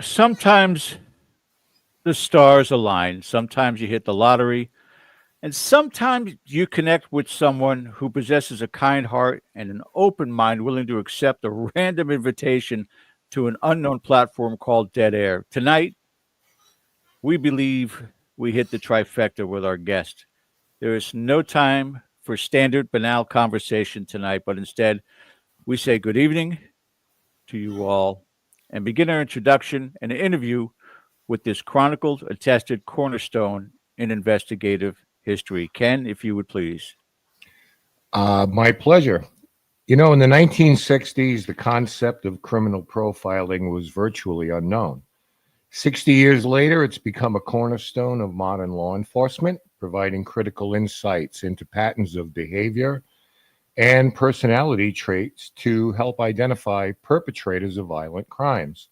Sometimes the stars align. Sometimes you hit the lottery. And sometimes you connect with someone who possesses a kind heart and an open mind willing to accept a random invitation to an unknown platform called Dead Air. Tonight, we believe we hit the trifecta with our guest. There is no time for standard banal conversation tonight, but instead, we say good evening to you all and begin our introduction and interview with this chronicled, attested cornerstone in investigative history. Ken, if you would please. My pleasure. You know, in the 1960s, the concept of criminal profiling was virtually unknown. 60 years later, it's become a cornerstone of modern law enforcement, providing critical insights into patterns of behavior and personality traits to help identify perpetrators of violent crimes.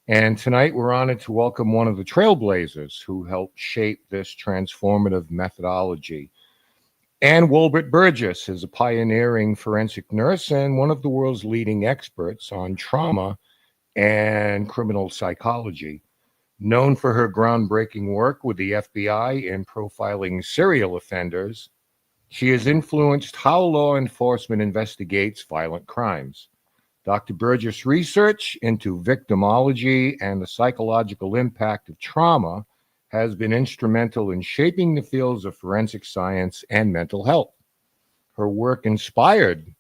And tonight, we're honored to welcome one of the trailblazers who helped shape this transformative methodology. Anne Wilbert Burgess is a pioneering forensic nurse and one of the world's leading experts on trauma and criminal psychology. Known for her groundbreaking work with the FBI in profiling serial offenders, she has influenced how law enforcement investigates violent crimes. Dr. Burgess' research into victimology and the psychological impact of trauma has been instrumental in shaping the fields of forensic science and mental health. Her work inspired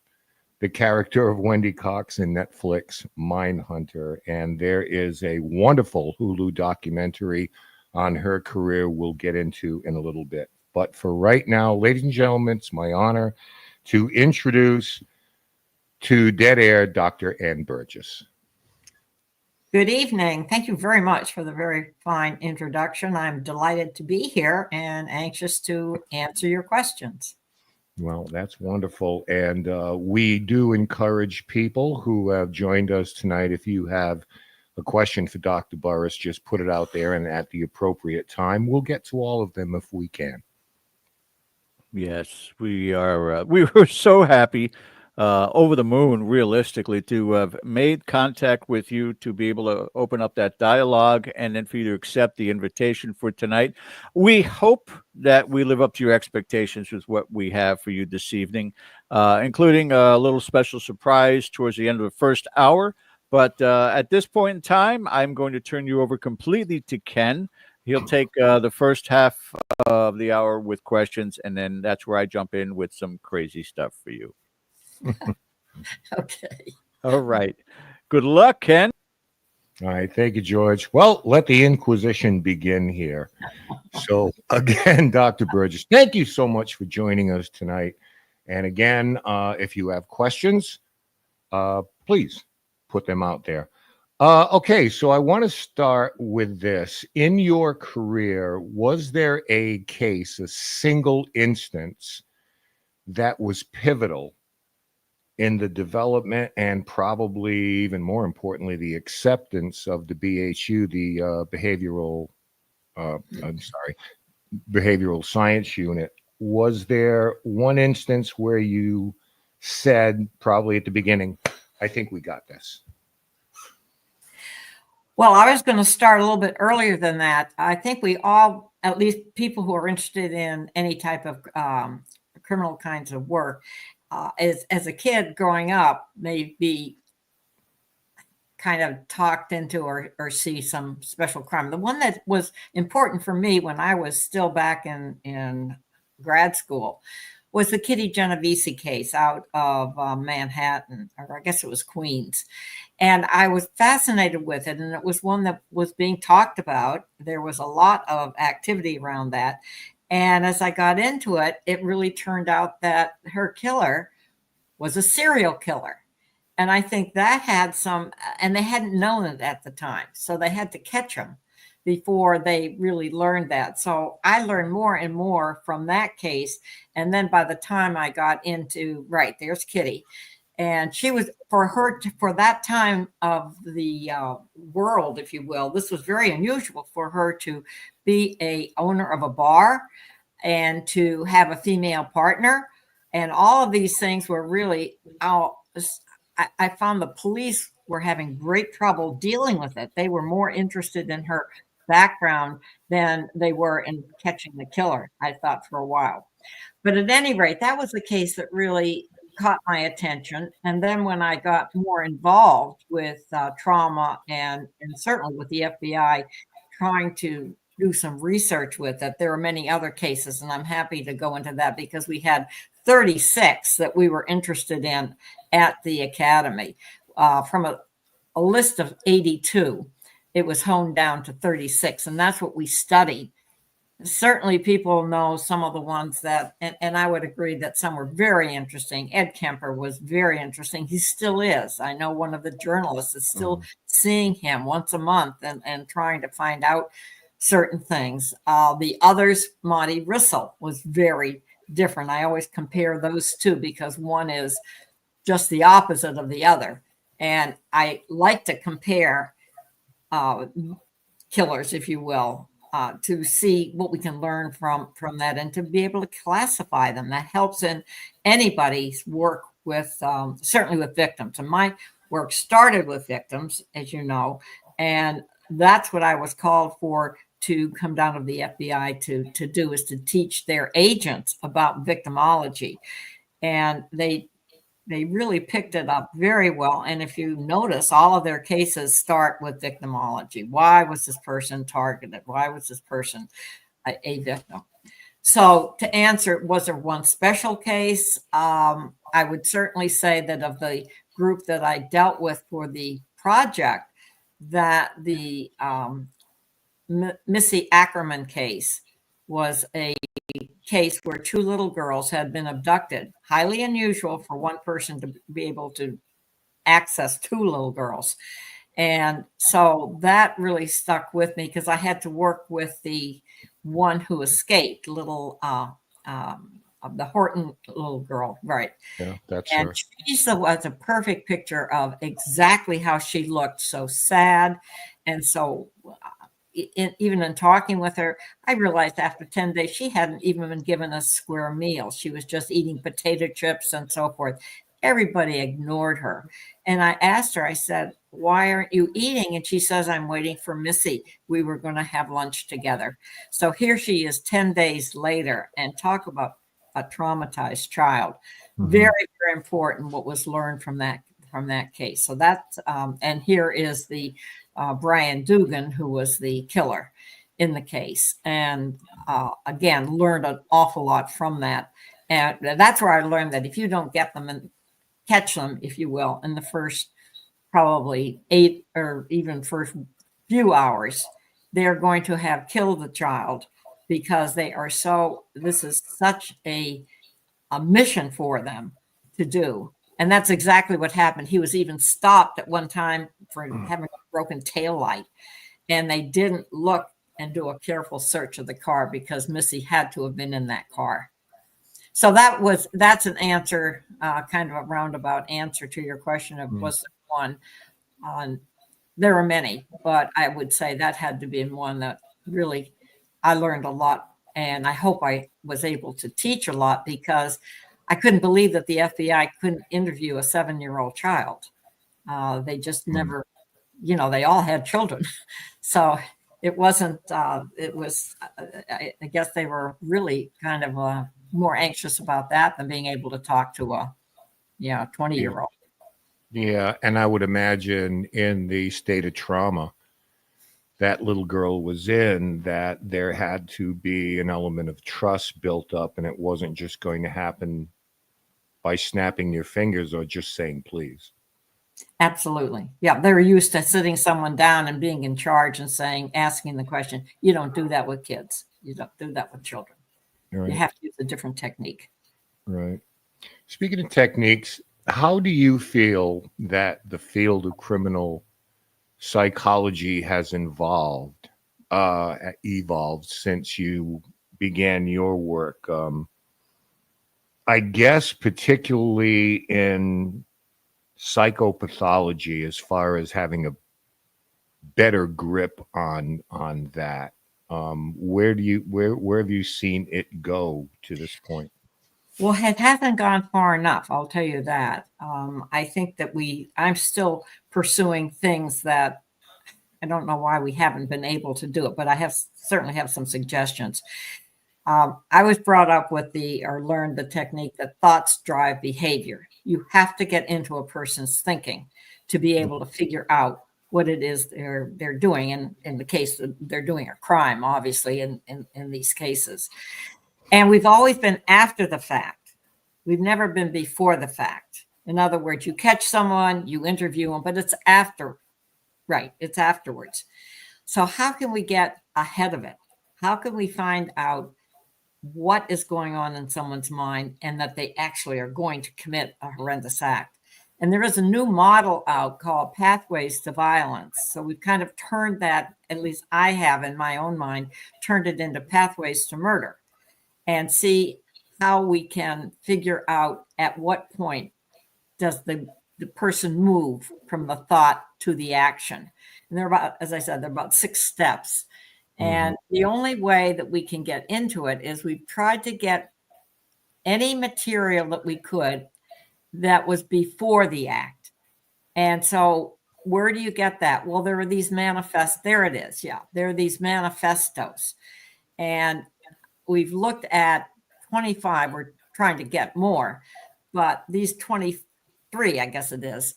the character of Wendy Cox in Netflix Mindhunter, and there is a wonderful Hulu documentary on her career we'll get into in a little bit. But for right now, ladies and gentlemen, it's my honor to introduce to Dead Air Dr. Anne Burgess. Good evening. Thank you very much for the very fine introduction. I'm delighted to be here and anxious to answer your questions. Well, that's wonderful. And we do encourage people who have joined us tonight, if you have a question for Dr. Burgess, just put it out there, and at the appropriate time, we'll get to all of them if we can. Yes, we are. We were so happy, over the moon, realistically, to have made contact with you, to be able to open up that dialogue, and then for you to accept the invitation for tonight. We hope that we live up to your expectations with what we have for you this evening, including a little special surprise towards the end of the first hour. But at this point in time, I'm going to turn you over completely to Ken. He'll take the first half of the hour with questions, and then that's where I jump in with some crazy stuff for you. Okay. All right. Good luck, Ken. All right. Thank you, George. Well, let the Inquisition begin here. So again, Dr. Burgess, thank you so much for joining us tonight. And again, if you have questions, please put them out there. Okay, so I want to start with this. In your career, was there a case, a single instance that was pivotal in the development and probably even more importantly, the acceptance of the BHU, the behavioral science unit? Was there one instance where you said, probably at the beginning, I think we got this? Well, I was going to start a little bit earlier than that. I think we all, at least people who are interested in any type of criminal kinds of work, as a kid growing up, may be kind of talked into or see some special crime. The one that was important for me when I was still back in grad school was the Kitty Genovese case out of Manhattan, or I guess it was Queens. And I was fascinated with it. And it was one that was being talked about. There was a lot of activity around that. And as I got into it, it really turned out that her killer was a serial killer. And I think that had some, and they hadn't known it at the time. So they had to catch him before they really learned that. So I learned more and more from that case. And then by the time I got into, right, there's Kitty. And she was, for that time of the world, if you will, this was very unusual for her to be a owner of a bar and to have a female partner. And all of these things were really, I found the police were having great trouble dealing with it. They were more interested in her background than they were in catching the killer, I thought, for a while. But at any rate, that was the case that really caught my attention. And then when I got more involved with trauma and certainly with the FBI, trying to do some research with it, there are many other cases, and I'm happy to go into that because we had 36 that we were interested in at the Academy. From a list of 82, it was honed down to 36, and that's what we studied. Certainly people know some of the ones that, and I would agree that some were very interesting. Ed Kemper was very interesting. He still is. I know one of the journalists is still seeing him once a month and trying to find out certain things. The others, Monty Ressler, was very different. I always compare those two because one is just the opposite of the other. And I like to compare killers, if you will, to see what we can learn from that and to be able to classify them. That helps in anybody's work with, certainly with victims. And my work started with victims, as you know, and that's what I was called for to come down of the FBI to do, is to teach their agents about victimology. And they really picked it up very well. And if you notice, all of their cases start with victimology. Why was this person targeted? Why was this person a victim? So to answer, was there one special case? I would certainly say that of the group that I dealt with for the project, that the Missy Ackerman case was a case where two little girls had been abducted. Highly unusual for one person to be able to access two little girls. And so that really stuck with me because I had to work with the one who escaped, little the Horton little girl, right? Yeah, that's and her. she was a perfect picture of exactly how she looked, so sad. And so even in talking with her, I realized after 10 days, she hadn't even been given a square meal. She was just eating potato chips and so forth. Everybody ignored her. And I asked her, I said, why aren't you eating? And she says, I'm waiting for Missy. We were going to have lunch together. So here she is 10 days later, and talk about a traumatized child. Very, very important what was learned from that case. So that's, and here is the Brian Dugan, who was the killer in the case. And again, learned an awful lot from that. And that's where I learned that if you don't get them and catch them, if you will, in the first probably 8 or even first few hours, they're going to have killed the child because they are so, this is such a mission for them to do. And that's exactly what happened. He was even stopped at one time for having a broken tail light. And they didn't look and do a careful search of the car because Missy had to have been in that car. So that's an answer, kind of a roundabout answer to your question of was there one. There are many, but I would say that had to be one that really I learned a lot. And I hope I was able to teach a lot because I couldn't believe that the FBI couldn't interview a 7-year-old child. They just never, they all had children. So it wasn't, it was, I guess they were really kind of more anxious about that than being able to talk to a 20-year-old. Yeah. And I would imagine in the state of trauma that little girl was in, that there had to be an element of trust built up, and it wasn't just going to happen by snapping your fingers or just saying please. Absolutely. Yeah. They're used to sitting someone down and being in charge and asking the question. You don't do that with kids. You don't do that with children. Right. You have to use a different technique. Right. Speaking of techniques, how do you feel that the field of criminal psychology has evolved since you began your work? I guess particularly in psychopathology, as far as having a better grip on that. Where have you seen it go to this point? Well, it hasn't gone far enough. I'll tell you that. I think that I'm still pursuing things that I don't know why we haven't been able to do it, but I certainly have some suggestions. I was brought up with learned the technique that thoughts drive behavior. You have to get into a person's thinking to be able to figure out what it is they're doing. And in the case that they're doing a crime, obviously, in these cases. And we've always been after the fact. We've never been before the fact. In other words, you catch someone, you interview them, but it's after. Right. It's afterwards. So how can we get ahead of it? How can we find out what is going on in someone's mind and that they actually are going to commit a horrendous act? And there is a new model out called Pathways to Violence. So we've kind of turned that, at least I have in my own mind, turned it into Pathways to Murder, and see how we can figure out at what point does the person move from the thought to the action. And they're about, as I said, they're about 6 steps. And the only way that we can get into it is we've tried to get any material that we could that was before the act. And so where do you get that? Well, there are these there it is. Yeah, there are these manifestos. And we've looked at 25. We're trying to get more, but these 23, I guess it is,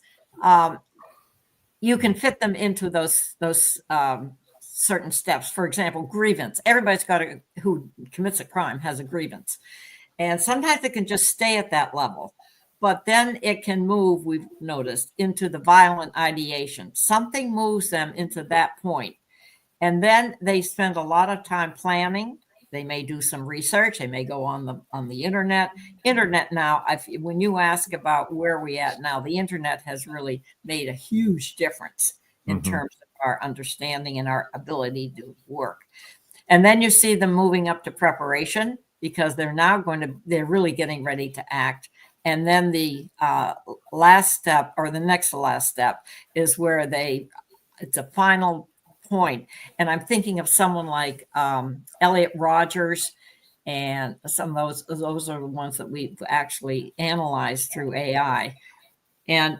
you can fit them into those certain steps. For example, grievance. Everybody's who commits a crime has a grievance. And sometimes it can just stay at that level, but then it can move, we've noticed, into the violent ideation. Something moves them into that point. And then they spend a lot of time planning. They may do some research. They may go on the internet. Internet now, when you ask about where we at now, the internet has really made a huge difference in terms of our understanding and our ability to work. And then you see them moving up to preparation, because they're they're really getting ready to act. And then the last step, or the next to last step, is where it's a final point. And I'm thinking of someone like Elliot Rogers, and some of those are the ones that we've actually analyzed through AI. And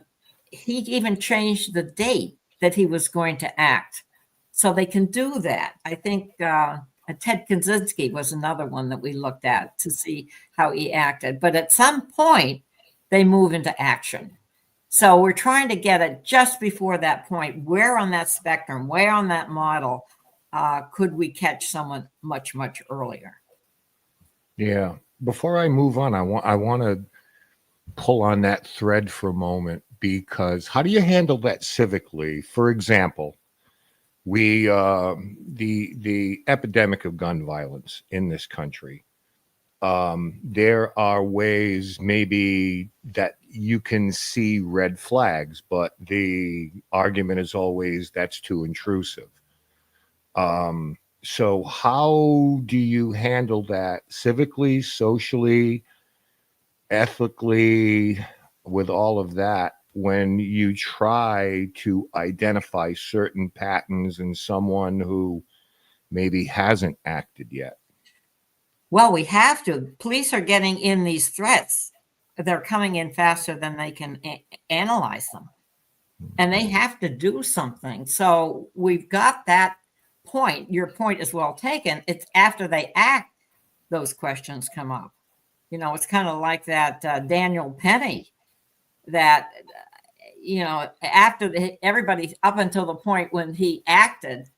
he even changed the date that he was going to act. So they can do that. I think Ted Kaczynski was another one that we looked at to see how he acted. But at some point, they move into action. So we're trying to get it just before that point. Where on that spectrum, where on that model could we catch someone much, much earlier? Yeah. Before I move on, I want to pull on that thread for a moment, because how do you handle that civically? For example, the epidemic of gun violence in this country. There are ways maybe that you can see red flags, but the argument is always that's too intrusive. So how do you handle that civically, socially, ethically, with all of that, when you try to identify certain patterns in someone who maybe hasn't acted yet? Well, we have to. Police are getting in these threats. They're coming in faster than they can analyze them. And they have to do something. So we've got that point. Your point is well taken. It's after they act, those questions come up. You know, it's kind of like that Daniel Penny, that, you know, after everybody, up until the point when he acted,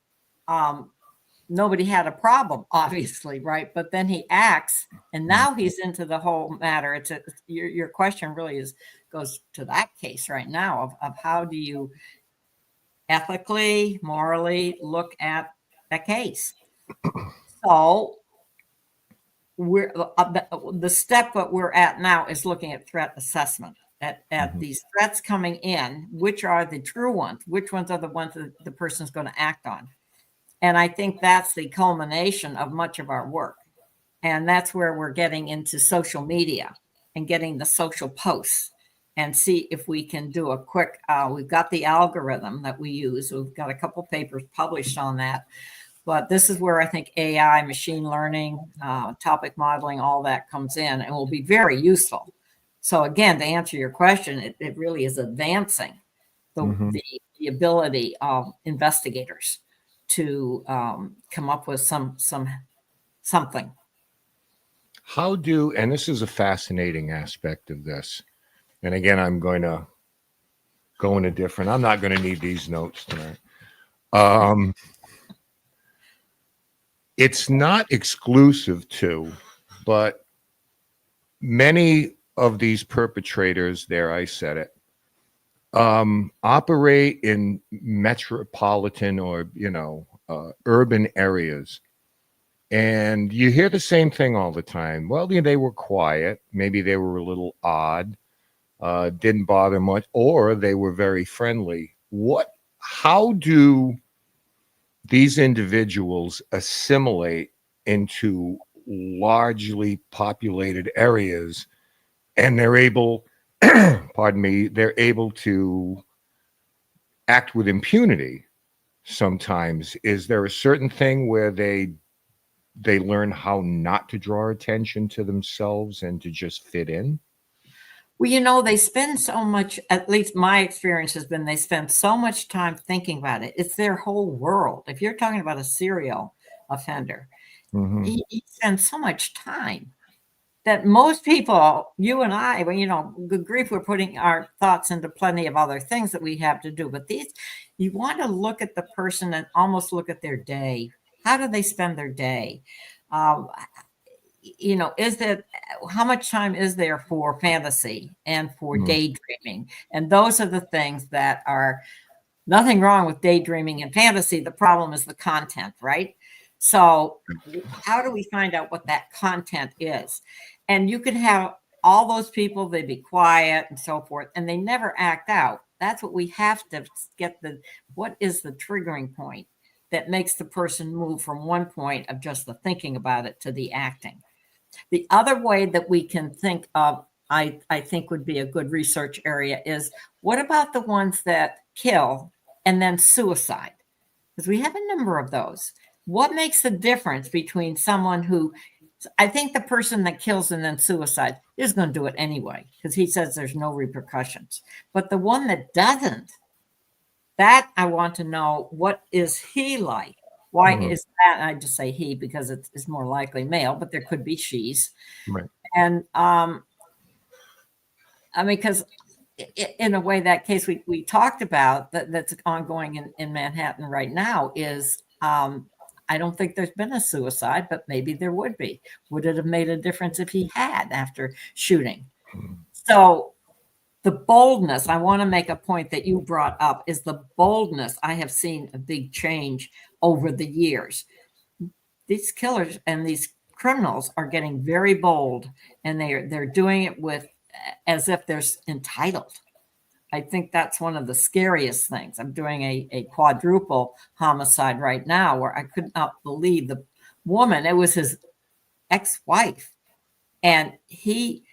nobody had a problem, obviously, right? But then he acts, and now he's into the whole matter. Your question really goes to that case right now of how do you ethically, morally look at a case. So we're the step that we're at now is looking at threat assessment, at these threats coming in, which are the true ones, which ones are the ones that the person's going to act on. And I think that's the culmination of much of our work. And that's where we're getting into social media and getting the social posts and see if we can do a quick, we've got the algorithm that we use. We've got a couple papers published on that. But this is where I think AI, machine learning, topic modeling, all that comes in and will be very useful. So again, to answer your question, it really is advancing the ability of investigators to come up with something. And this is a fascinating aspect of this. And again, I'm going to go in a different, I'm not going to need these notes tonight. It's not exclusive to, but many of these perpetrators, there I said it, operate in metropolitan or, urban areas. And you hear the same thing all the time. Well, they were quiet. Maybe they were a little odd, didn't bother much, or they were very friendly. How do these individuals assimilate into largely populated areas, and they're able, they're able to act with impunity sometimes? Is there a certain thing where they learn how not to draw attention to themselves and to just fit in? Well, they spend so much, at least my experience has been, they spend so much time thinking about it. It's their whole world. If you're talking about a serial offender, he spends so much time that most people, you and I, good grief, we're putting our thoughts into plenty of other things that we have to do. But you want to look at the person and almost look at their day. How do they spend their day? How much time is there for fantasy and for daydreaming? And those are the things that are nothing wrong with daydreaming and fantasy. The problem is the content, right? So how do we find out what that content is? And you can have all those people, they be quiet and so forth, and they never act out. That's what we have to get what is the triggering point that makes the person move from one point of just the thinking about it to the acting. The other way that we can think of, I think would be a good research area, is what about the ones that kill and then suicide? Because we have a number of those. What makes the difference between someone who, I think the person that kills and then suicide is going to do it anyway, because he says there's no repercussions. But the one that doesn't, that I want to know, what is he like? Why is that? I just say he because it's more likely male, but there could be she's. Right. And because in a way, that case we talked about that's ongoing in Manhattan right now is I don't think there's been a suicide, but maybe there would be. Would it have made a difference if he had after shooting? So the boldness, I want to make a point that you brought up, is the boldness. I have seen a big change over the years. These killers and these criminals are getting very bold, and they're doing it with as if they're entitled. I think that's one of the scariest things. I'm doing a quadruple homicide right now where I could not believe the woman. It was his ex-wife, and he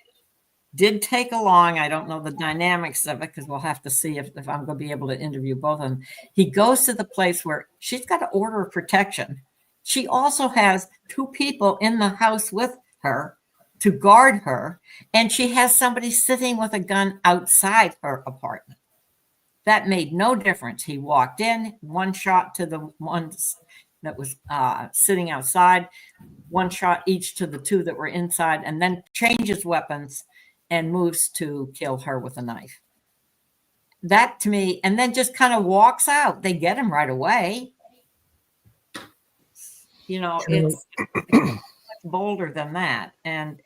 did take along. I don't know the dynamics of it because we'll have to see if I'm going to be able to interview both of them. He goes to the place where she's got an order of protection. She also has two people in the house with her to guard her, and she has somebody sitting with a gun outside her apartment. That made no difference. He walked in, one shot to the ones that was sitting outside, one shot each to the two that were inside, and then changes weapons and moves to kill her with a knife. That to me, and then just kind of walks out. They get him right away. You know, You know, it's much bolder than that. And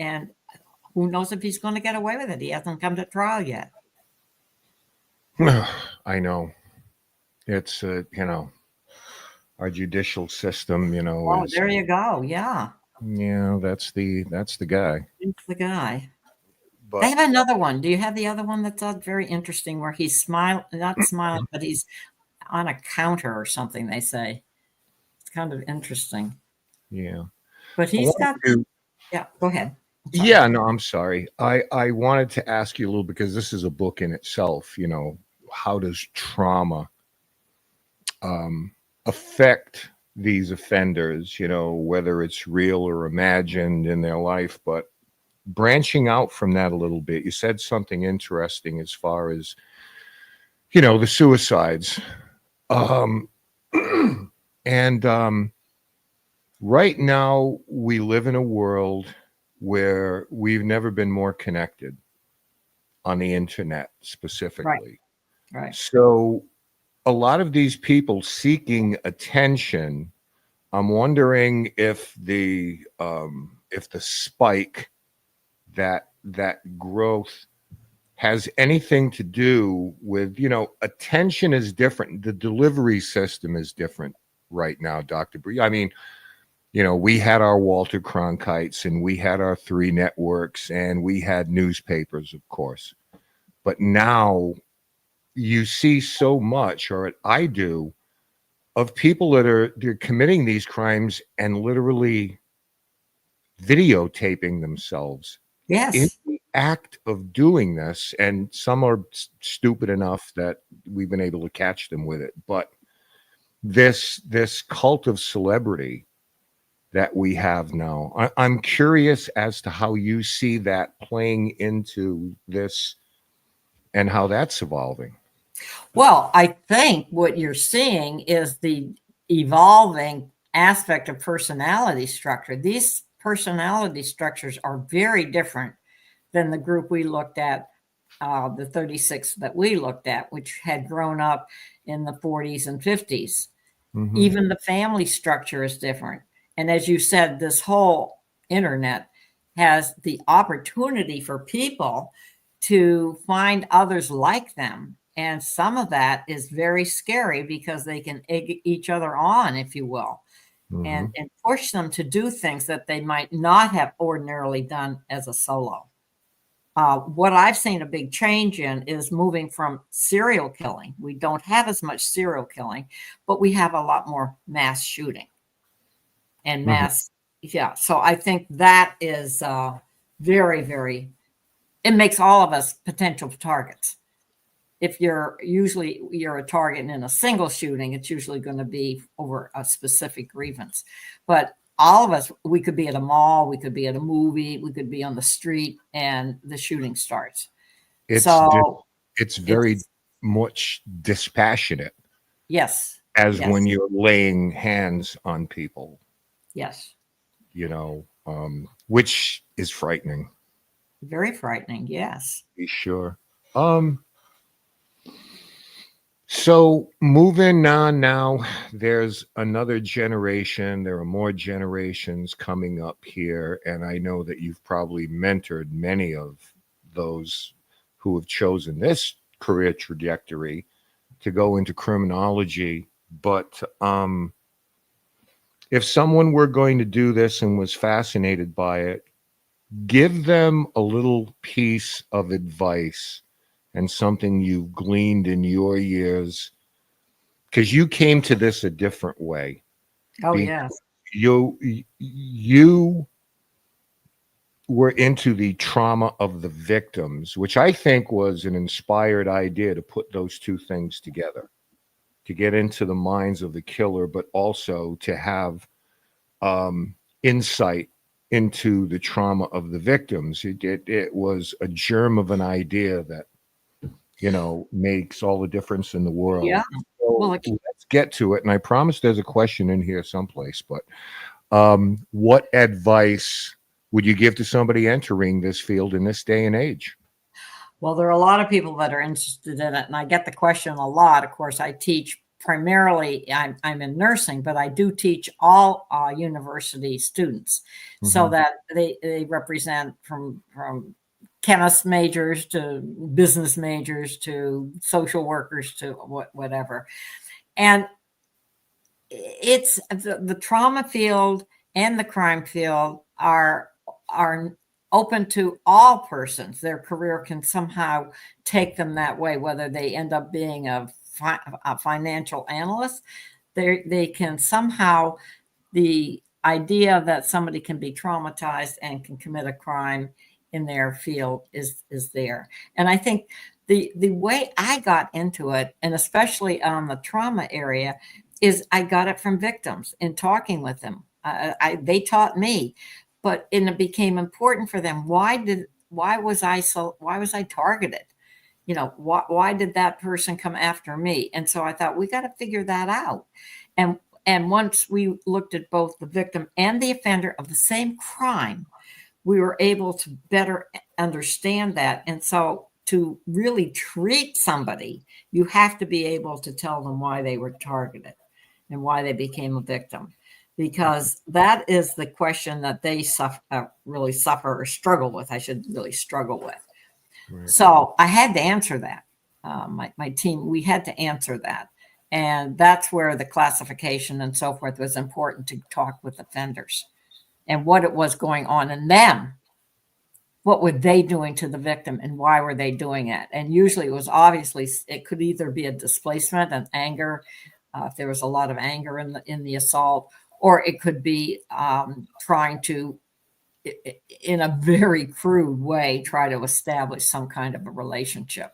who knows if he's going to get away with it? He hasn't come to trial yet. I know. It's our judicial system, Oh, is there you go. Yeah, that's the guy. it's the guy. They But have another one. Do you have the other one that's very interesting where he's not smiling, but he's on a counter or something, they say. It's kind of interesting. yeah. But I he's wanted got, to yeah, go ahead. I'm sorry. Yeah, no, I'm sorry. I wanted to ask you a little because this is a book in itself, how does trauma affect these offenders, whether it's real or imagined in their life, but branching out from that a little bit, you said something interesting as far as, the suicides. Um, and right now, we live in a world where we've never been more connected on the internet specifically. Right. So a lot of these people seeking attention, I'm wondering if the spike, that growth has anything to do with, attention is different. The delivery system is different right now, Dr. Bree. I mean, we had our Walter Cronkites and we had our 3 networks and we had newspapers, of course. But now you see so much, or I do, of people they're committing these crimes and literally videotaping themselves in Yes. the act of doing this. And some are stupid enough that we've been able to catch them with it. But this cult of celebrity that we have now, I'm curious as to how you see that playing into this and how that's evolving. Well, I think what you're seeing is the evolving aspect of personality structure. These personality structures are very different than the group we looked at, the 36 that we looked at, which had grown up in the 40s and 50s. Mhm. Even the family structure is different. And as you said, this whole internet has the opportunity for people to find others like them. And some of that is very scary because they can egg each other on, if you will, and push them to do things that they might not have ordinarily done as a solo. What I've seen a big change in is moving from serial killing. We don't have as much serial killing, but we have a lot more mass shooting and mass. Yeah. So I think that is very, very, it makes all of us potential targets. If you're a target in a single shooting, it's usually going to be over a specific grievance. But all of us, we could be at a mall, we could be at a movie, we could be on the street, and the shooting starts. It's very much dispassionate Yes. as Yes. when you're laying hands on people, Yes. Which is frightening. Very frightening. Yes. Be sure. So moving on now, there's another generation. There are more generations coming up here. And I know that you've probably mentored many of those who have chosen this career trajectory to go into criminology. But if someone were going to do this and was fascinated by it, give them a little piece of advice and something you've gleaned in your years, because you came to this a different way. Oh, yes. You were into the trauma of the victims, which I think was an inspired idea to put those two things together, to get into the minds of the killer, but also to have insight into the trauma of the victims. It was a germ of an idea that makes all the difference in the world. Yeah. So Well, let's get to it. And I promise there's a question in here someplace, but what advice would you give to somebody entering this field in this day and age? Well, there are a lot of people that are interested in it, and I get the question a lot. Of course, I teach primarily I'm in nursing, but I do teach all university students, so that they represent from chemist majors to business majors to social workers to whatever. And it's the trauma field and the crime field are open to all persons. Their career can somehow take them that way, whether they end up being a financial analyst. They can somehow, the idea that somebody can be traumatized and can commit a crime in their field is there. And I think the way I got into it, and especially on the trauma area, is I got it from victims in talking with them. They taught me, but it became important for them. Why was I targeted? You know, why did that person come after me? And so I thought, we got to figure that out. And once we looked at both the victim and the offender of the same crime, we were able to better understand that. And so to really treat somebody, you have to be able to tell them why they were targeted and why they became a victim, because that is the question that they really suffer or struggle with. I should really struggle with. Right. So I had to answer that. My team, we had to answer that. And that's where the classification and so forth was important, to talk with offenders and what it was going on in them. What were they doing to the victim and why were they doing it? And usually it could either be a displacement and anger, if there was a lot of anger in the assault, or it could be trying to, in a very crude way, try to establish some kind of a relationship.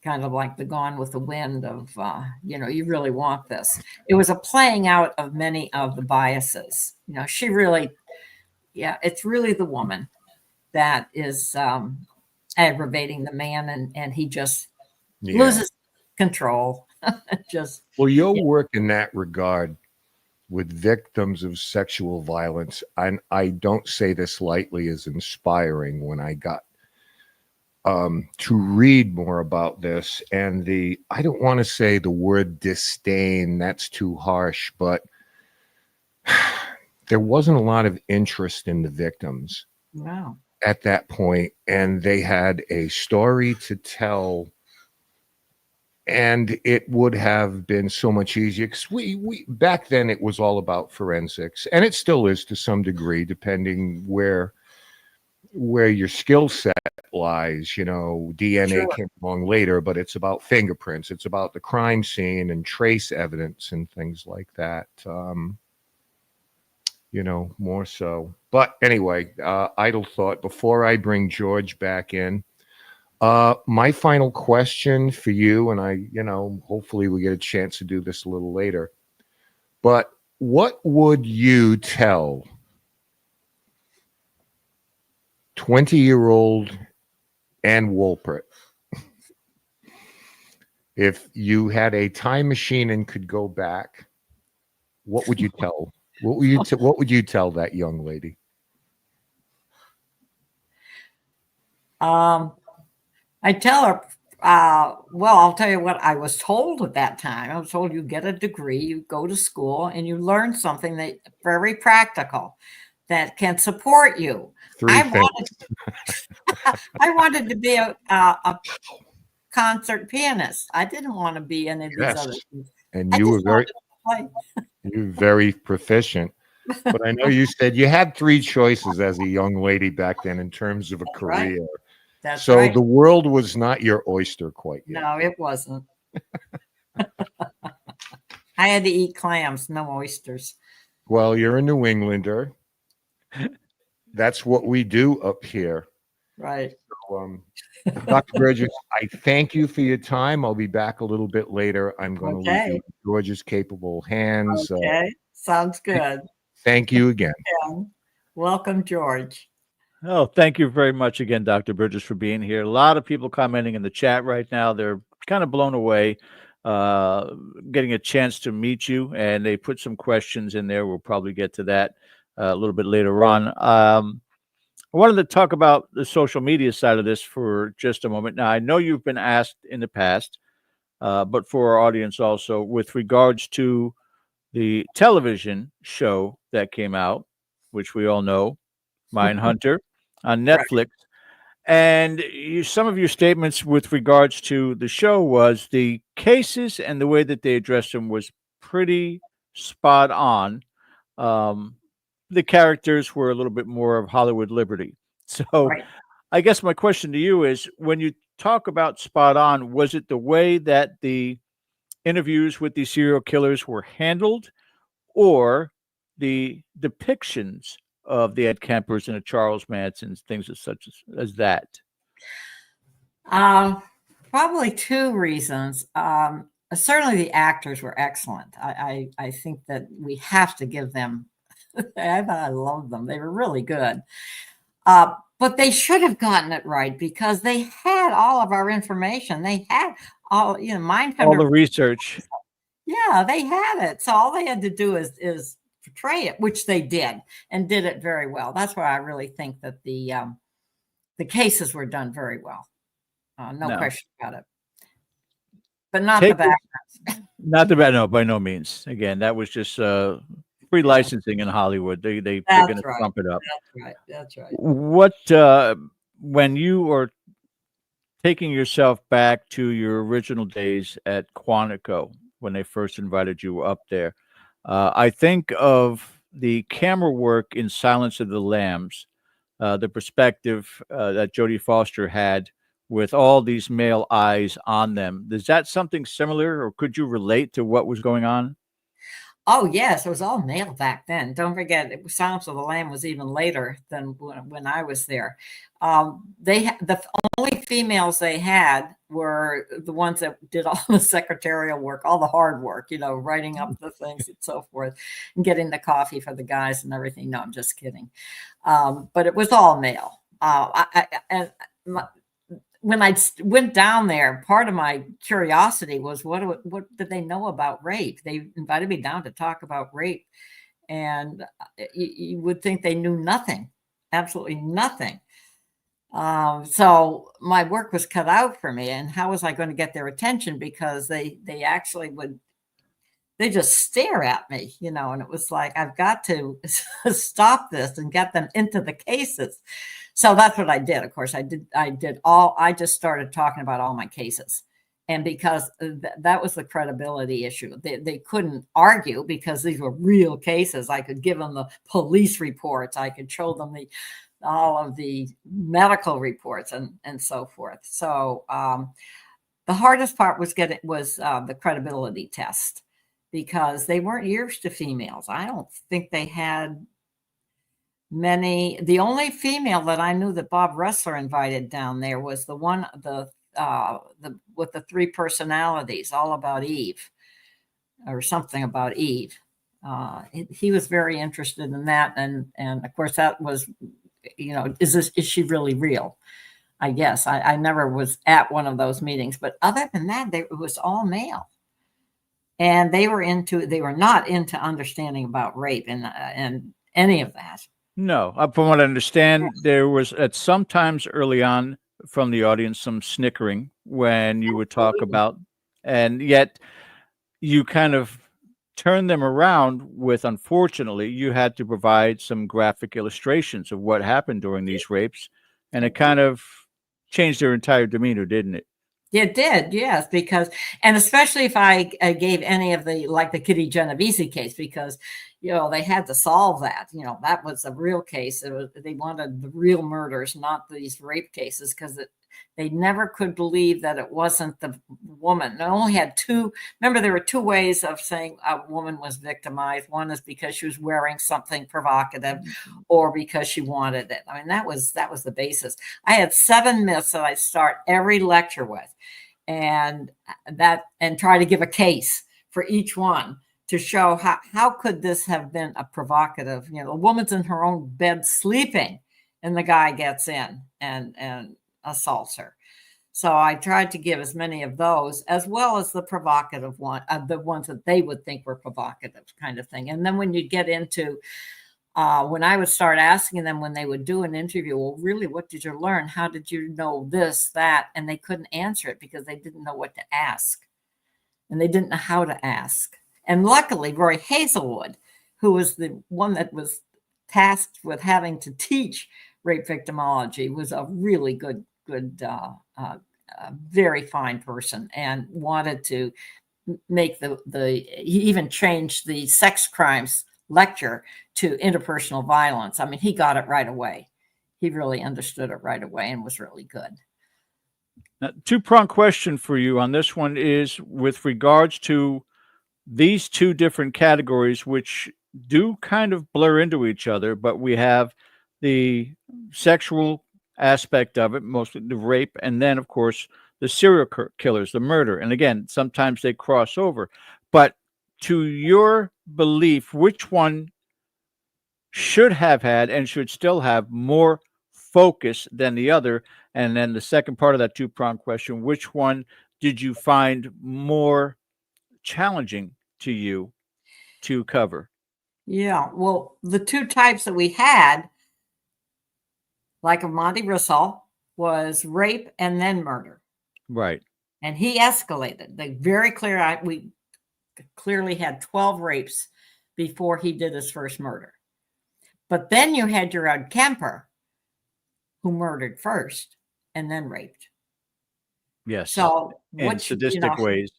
Kind of like the Gone with the Wind of, you really want this. It was a playing out of many of the biases. She really, it's really the woman that is aggravating the man, and he just loses control. Well, your work in that regard with victims of sexual violence, and I don't say this lightly, is inspiring. When I got to read more about this, and I don't want to say the word disdain, that's too harsh, but there wasn't a lot of interest in the victims at that point, and they had a story to tell, and it would have been so much easier, because we back then it was all about forensics, and it still is to some degree, depending where your skill set lies. DNA came along later, but it's about fingerprints, it's about the crime scene and trace evidence and things like that, more so. But anyway, idle thought before I bring George back in. My final question for you, and hopefully we get a chance to do this a little later, but what would you tell 20-year-old Ann Wolpert if you had a time machine and could go back? What would you tell? What would you tell that young lady? I tell her, I'll tell you what I was told at that time. I was told, you get a degree, you go to school, and you learn something that very practical that can support you. I wanted to be a concert pianist. I didn't want to be any of these other things. And you were very proficient. But I know you said you had 3 choices as a young lady back then in terms of a career. Right. That's so right. The world was not your oyster quite yet. No, it wasn't. I had to eat clams, no oysters. Well, you're a New Englander. That's what we do up here. Right. So, Dr. Burgess, I thank you for your time. I'll be back a little bit later. I'm going to leave you in George's capable hands. Okay. Sounds good. Thank you again. Yeah. Welcome, George. Oh, thank you very much again, Dr. Burgess, for being here. A lot of people commenting in the chat right now. They're kind of blown away getting a chance to meet you, and they put some questions in there. We'll probably get to that a little bit later on. I wanted to talk about the social media side of this for just a moment. Now, I know you've been asked in the past but for our audience also, with regards to the television show that came out, which we all know, Mindhunter, on Right. Netflix. And some of your statements with regards to the show was the cases and the way that they addressed them was pretty spot on. Um, the characters were a little bit more of Hollywood liberty. So Right. I guess my question to you is, when you talk about spot on, was it the way that the interviews with these serial killers were handled, or the depictions of the Ed Kempers and the Charles Mansons, things as that? Um, Probably two reasons. Certainly, the actors were excellent. I think that we have to give them. I love them. They were really good. But they should have gotten it right because they had all of our information. They had all, All Mindhunter. the research. Yeah, they had it. So all they had to do is portray it, which they did and did it very well. That's why I really think that the cases were done very well. No question about it. But not the backgrounds. Not the bad. No, by no means. Again, that was just free licensing in Hollywood. They're going to trump it up. That's right. That's right. What when you are taking yourself back to your original days at Quantico when they first invited you up there, I think of the camera work in Silence of the Lambs, the perspective that Jodie Foster had with all these male eyes on them. Is that something similar, or could you relate to what was going on? Oh, yes, it was all male back then. Don't forget, Silence of the Lamb was even later than when I was there. The only females they had were the ones that did all the secretarial work, all the hard work, writing up the things and so forth, and getting the coffee for the guys and everything. No, I'm just kidding. But it was all male. When I went down there, part of my curiosity was what did they know about rape? They invited me down to talk about rape, and you would think they knew nothing, absolutely nothing. So my work was cut out for me, and how was I going to get their attention? Because they actually they just stare at me, and it was like, I've got to stop this and get them into the cases. So that's what I did. Of course, I just started talking about all my cases. And because that was the credibility issue, they couldn't argue because these were real cases. I could give them the police reports. I could show them all of the medical reports and so forth. So the hardest part was the credibility test, because they weren't used to females. I don't think they had many. The only female that I knew that Bob Ressler invited down there was the one, with the three personalities, all about Eve, or something about Eve. He was very interested in that, and of course that was, is she really real? I guess I never was at one of those meetings, but other than that, it was all male. And they were not into understanding about rape and any of that. No, from what I understand, there was at sometimes early on from the audience some snickering when you would talk about, and yet you kind of turned them around with, unfortunately, you had to provide some graphic illustrations of what happened during these rapes, and it kind of changed their entire demeanor, didn't it? It did, yes, and especially if I gave any of the Kitty Genovese case, because, they had to solve that. That was a real case. They wanted the real murders, not these rape cases, because they never could believe that it wasn't the woman. They only had two. Remember, there were two ways of saying a woman was victimized. One is because she was wearing something provocative, or because she wanted it. I mean, that was the basis. I had 7 myths that I start every lecture with, and try to give a case for each one to show how could this have been a provocative. A woman's in her own bed sleeping, and the guy gets in and assaults her. So I tried to give as many of those, as well as the provocative one, the ones that they would think were provocative, kind of thing. And then when you get into, when I would start asking them when they would do an interview, well, really, what did you learn? How did you know this, that? And they couldn't answer it because they didn't know what to ask. and they didn't know how to ask. And luckily, Roy Hazelwood, who was the one that was tasked with having to teach rape victimology, was a really good, very fine person, and wanted to make he even changed the sex crimes lecture to interpersonal violence. I mean, he got it right away. He really understood it right away and was really good. Now, two-pronged question for you on this one is with regards to these two different categories, which do kind of blur into each other, but we have the sexual aspect of it, mostly the rape, and then, of course, the serial killers, the murder. And again, sometimes they cross over. But to your belief, which one should have had and should still have more focus than the other? And then the second part of that two-pronged question, which one did you find more challenging to you to cover? Yeah, well, the two types that we had, like of Monty Rissell, was rape and then murder. Right. And he escalated. We clearly had 12 rapes before he did his first murder. But then you had your Edmund Kemper, who murdered first and then raped. Yes. So in sadistic ways.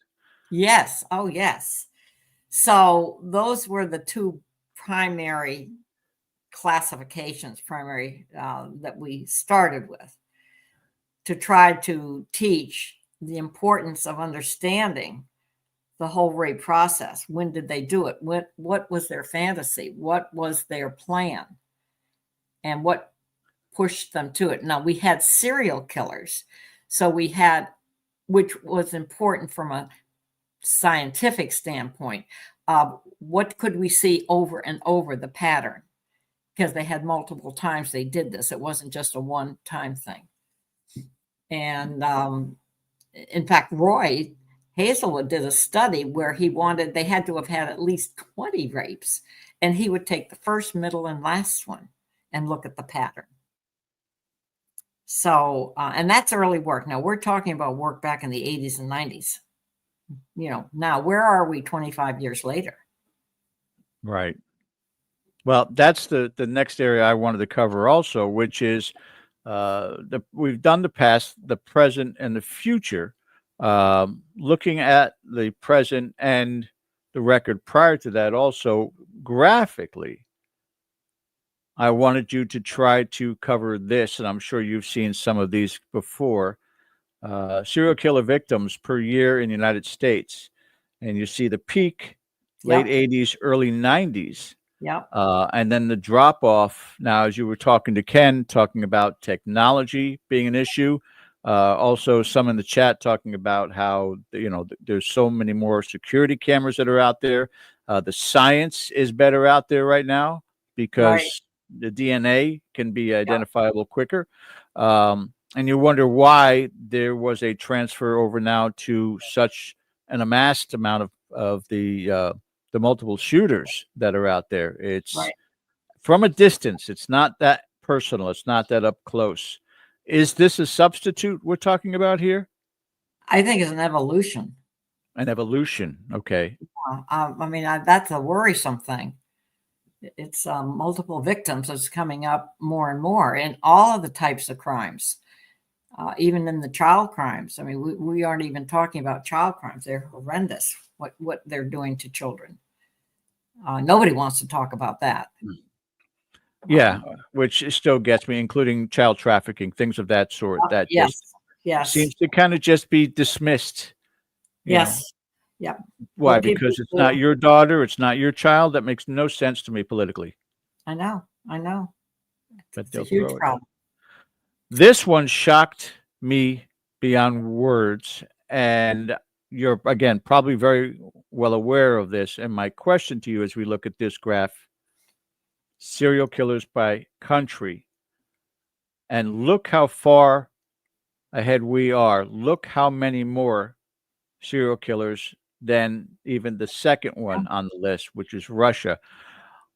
Yes. Oh, yes. So those were the two primary classifications, that we started with, to try to teach the importance of understanding the whole rape process. When did they do it? What was their fantasy? What was their plan? And what pushed them to it? Now, we had serial killers. So we had, which was important from a scientific standpoint, what could we see over and over the pattern? Because they had multiple times they did this. It wasn't just a one-time thing. And in fact, Roy Hazelwood did a study where they had to have had at least 20 rapes, and he would take the first, middle, and last one and look at the pattern. So, and that's early work. Now we're talking about work back in the 80s and 90s. Now where are we 25 years later? Right. Well, that's the next area I wanted to cover also, which is we've done the past, the present, and the future. Looking at the present and the record prior to that, also graphically, I wanted you to try to cover this, and I'm sure you've seen some of these before. Serial killer victims per year in the United States. And you see the peak, late 80s, early 90s. Yep. And then the drop off. Now, as you were talking to Ken, talking about technology being an issue, also some in the chat talking about how, there's so many more security cameras that are out there. The science is better out there right now because the DNA can be identifiable quicker. And you wonder why there was a transfer over now to such an amassed amount of the multiple shooters that are out there. It's from a distance. It's not that personal. It's not that up close. Is this a substitute we're talking about here? I think it's an evolution. An evolution. Okay. That's a worrisome thing. It's multiple victims that's coming up more and more in all of the types of crimes. Even in the child crimes. I mean, we aren't even talking about child crimes. They're horrendous, what they're doing to children. Nobody wants to talk about that. Yeah, which still gets me, including child trafficking, things of that sort. That yes. seems to kind of just be dismissed. Yes. Yeah. Why? Because it's not your daughter. It's not your child. That makes no sense to me politically. I know. But it's a huge problem. This one shocked me beyond words, and you're, again, probably very well aware of this. And my question to you as we look at this graph, serial killers by country, and look how far ahead we are. Look how many more serial killers than even the second one on the list, which is Russia.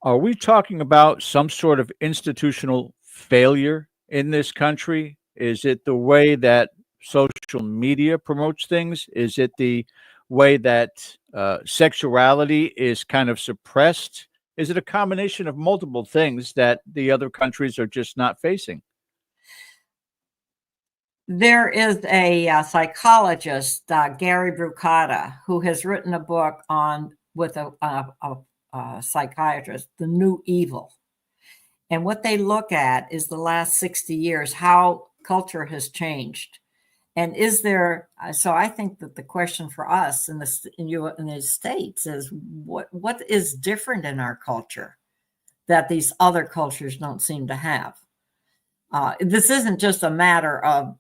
Are we talking about some sort of institutional failure in this country? Is it the way that social media promotes things? Is it the way that sexuality is kind of suppressed? Is it a combination of multiple things that the other countries are just not facing? There is a psychologist, Gary Brucata, who has written a book on with a psychiatrist, The New Evil. And what they look at is the last 60 years, how culture has changed. And is there, so I think that the question for us in the States is what is different in our culture that these other cultures don't seem to have? This isn't just a matter of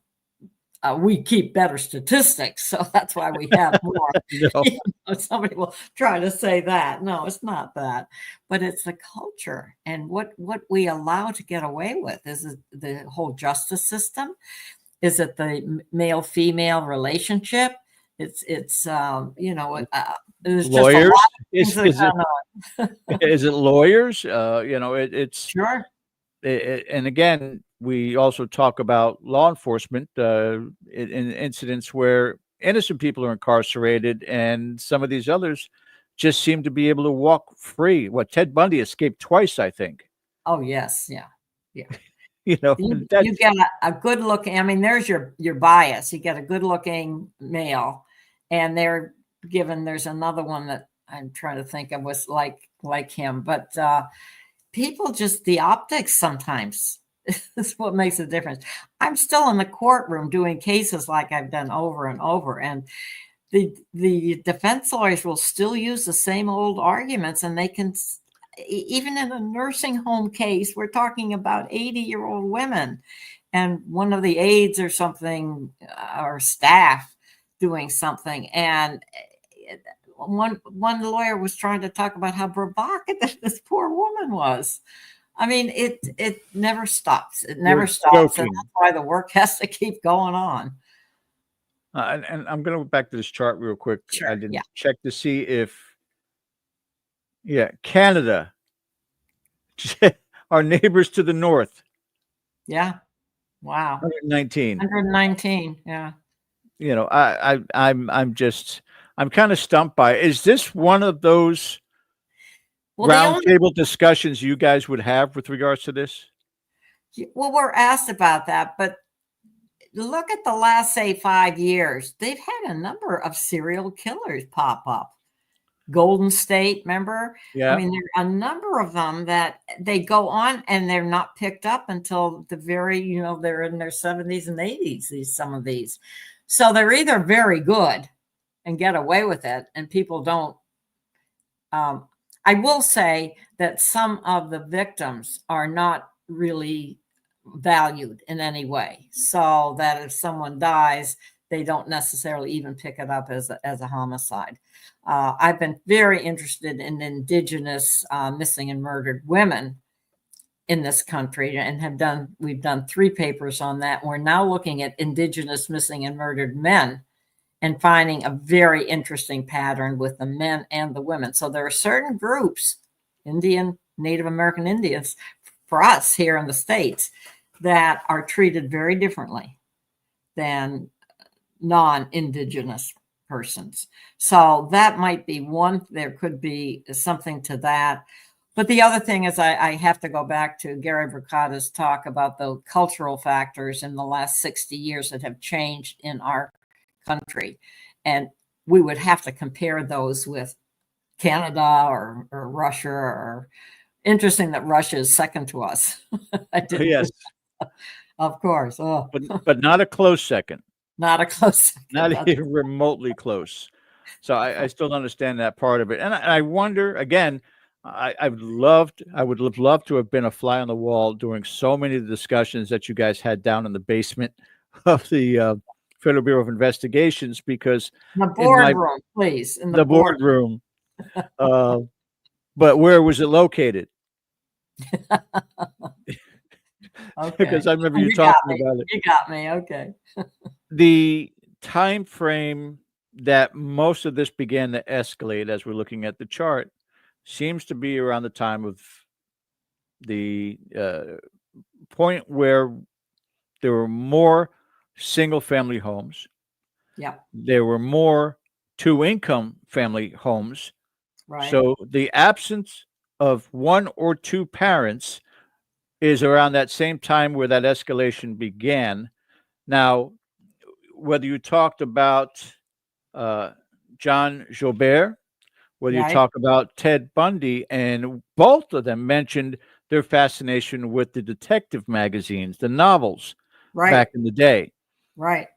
we keep better statistics, so that's why we have more. No. You know, somebody will try to say that. No, it's not that, but it's the culture and what we allow to get away with. Is it the whole justice system? Is it the male-female relationship? It's there's Lawyers? just a lot of things that are going on. Is it lawyers? It's Sure. and again, we also talk about law enforcement in incidents where innocent people are incarcerated, and some of these others just seem to be able to walk free. What, Ted Bundy escaped twice, I think. Oh yes, yeah. You know, You that's get a good looking, I mean, there's your bias. You get a good looking male, and there's another one that I'm trying to think of was like him, but people just, the optics sometimes is what makes a difference. I'm still in the courtroom doing cases like I've done over and over, and the defense lawyers will still use the same old arguments, and they can, even in a nursing home case, we're talking about 80-year-old women, and one of the aides or something, or staff doing something, and one lawyer was trying to talk about how provocative this poor woman was. I mean, it never stops. It never stops, and that's why the work has to keep going on. and I'm going to go back to this chart real quick. Sure, I didn't yeah. check to see if, Canada, our neighbors to the north, Yeah. Wow. 119. 119. Yeah. You know, I'm kind of stumped by it. Is this one of those Well, the only roundtable discussions you guys would have with regards to this? Well, we're asked about that, but look at the last, say, 5 years. They've had a number of serial killers pop up. Golden State, remember? Yeah. I mean, there are a number of them that they go on and they're not picked up until the very, they're in their 70s and 80s, some of these. So they're either very good and get away with it, and people don't. I will say that some of the victims are not really valued in any way, so that if someone dies, they don't necessarily even pick it up as a homicide. I've been very interested in indigenous missing and murdered women in this country, and we've done 3 papers on that. We're now looking at indigenous missing and murdered men and finding a very interesting pattern with the men and the women. So there are certain groups, Native American Indians, for us here in the States, that are treated very differently than non-indigenous persons. So that might be one. There could be something to that. But the other thing is I have to go back to Gary Brucata's talk about the cultural factors in the last 60 years that have changed in our country. And we would have to compare those with Canada or Russia. Or interesting that Russia is second to us. Yes. Of course. Oh. But not a close second. Not a close second. Not even remotely close. So I still don't understand that part of it. And I wonder, again, I would have loved to have been a fly on the wall during so many of the discussions that you guys had down in the basement of the Federal Bureau of Investigations, because the boardroom, please. In the boardroom. But where was it located? Okay. Because I remember you talking about it. You got me. Okay. The time frame that most of this began to escalate, as we're looking at the chart, seems to be around the time of the point where there were more single family homes. Yeah. There were more two-income family homes. Right. So the absence of one or two parents is around that same time where that escalation began. Now, whether you talked about uh, John Joubert, whether you Right. talk about Ted Bundy, and both of them mentioned their fascination with the detective magazines, the novels Right. back in the day. Right.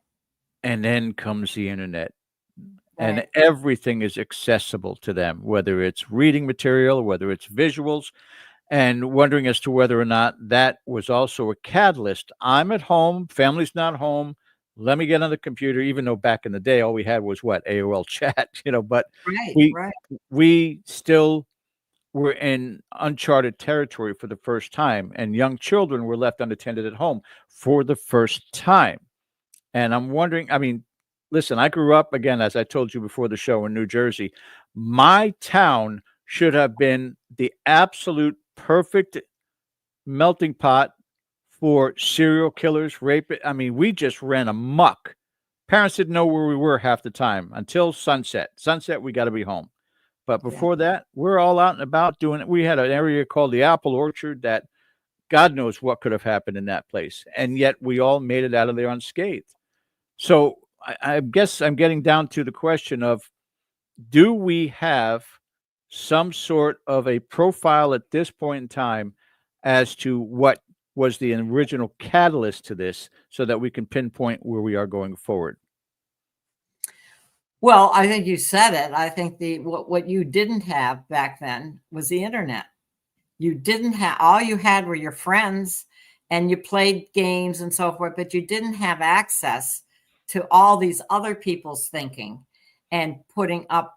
And then comes the internet, and Right. everything is accessible to them, whether it's reading material, whether it's visuals, and wondering as to whether or not that was also a catalyst. I'm at home, family's not home. Let me get on the computer, even though back in the day all we had was what, AOL chat, but Right. we Right. we still were in uncharted territory for the first time, and young children were left unattended at home for the first time. And I'm wondering, I mean, listen, I grew up, again, as I told you before the show, in New Jersey. My town should have been the absolute perfect melting pot for serial killers, rape. I mean, we just ran amok. Parents didn't know where we were half the time until sunset. Sunset, we got to be home. But Yeah. before that, we're all out and about doing it. We had an area called the Apple Orchard that God knows what could have happened in that place. And yet we all made it out of there unscathed. So I guess I'm getting down to the question of, do we have some sort of a profile at this point in time as to what was the original catalyst to this, so that we can pinpoint where we are going forward? Well, I think you said it. I think what you didn't have back then was the internet. You didn't have, all you had were your friends, and you played games and so forth, but you didn't have access to all these other people's thinking and putting up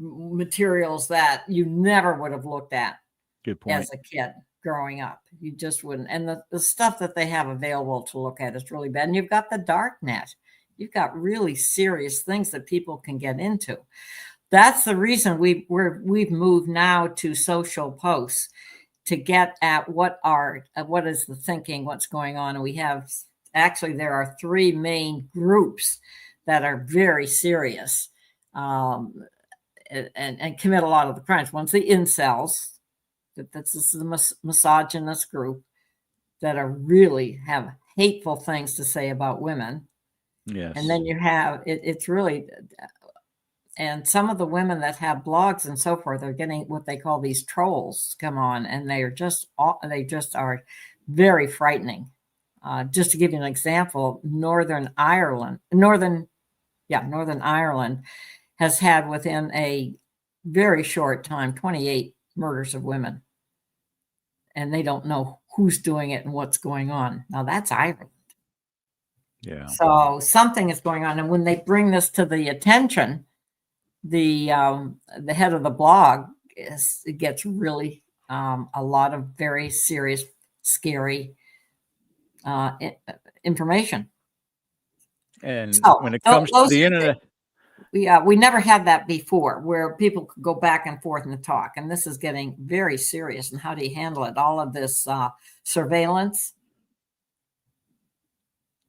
materials that you never would have looked at Good point. as a kid growing up. You just wouldn't. And the stuff that they have available to look at is really bad. And you've got the dark net. You've got really serious things that people can get into. That's the reason we've moved now to social posts, to get at what is the thinking, what's going on. And we have, actually, there are three main groups that are very serious and commit a lot of the crimes. One's the incels. This is the misogynist group that are really have hateful things to say about women. Yes. And then you have, it's really, and some of the women that have blogs and so forth are getting what they call these trolls come on, and they just are very frightening. Just to give you an example, Northern Ireland has had, within a very short time, 28 murders of women. And they don't know who's doing it and what's going on. Now that's Ireland. Yeah. So something is going on. And when they bring this to the attention, the head of the blog gets really a lot of very serious, scary information. And So when it comes to the internet, we never had that before, where people could go back and forth and talk. And this is getting very serious. And how do you handle it? All of this surveillance.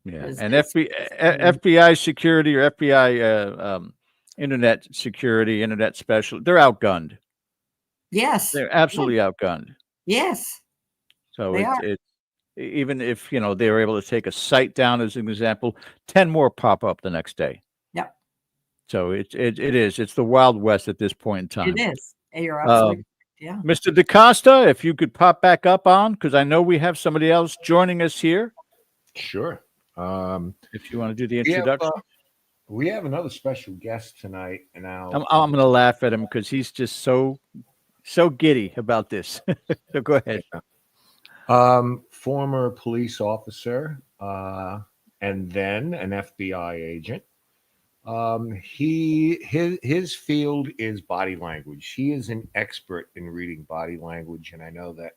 yeah, and FBI security, or FBI internet security, internet special, they're outgunned. Yes. They're absolutely outgunned. Yes. So They are. it's even if they were able to take a site down as an example, 10 more pop up the next day. Yep. So it's the Wild West at this point in time. It is. You're absolutely yeah. Mr. DaCosta, if you could pop back up on, because I know we have somebody else joining us here. Sure. If you want to do the introduction. We have another special guest tonight, and now I'm going to laugh at him because he's just so giddy about this. So go ahead. Former police officer, and then an FBI agent. His field is body language. He is an expert in reading body language, and I know that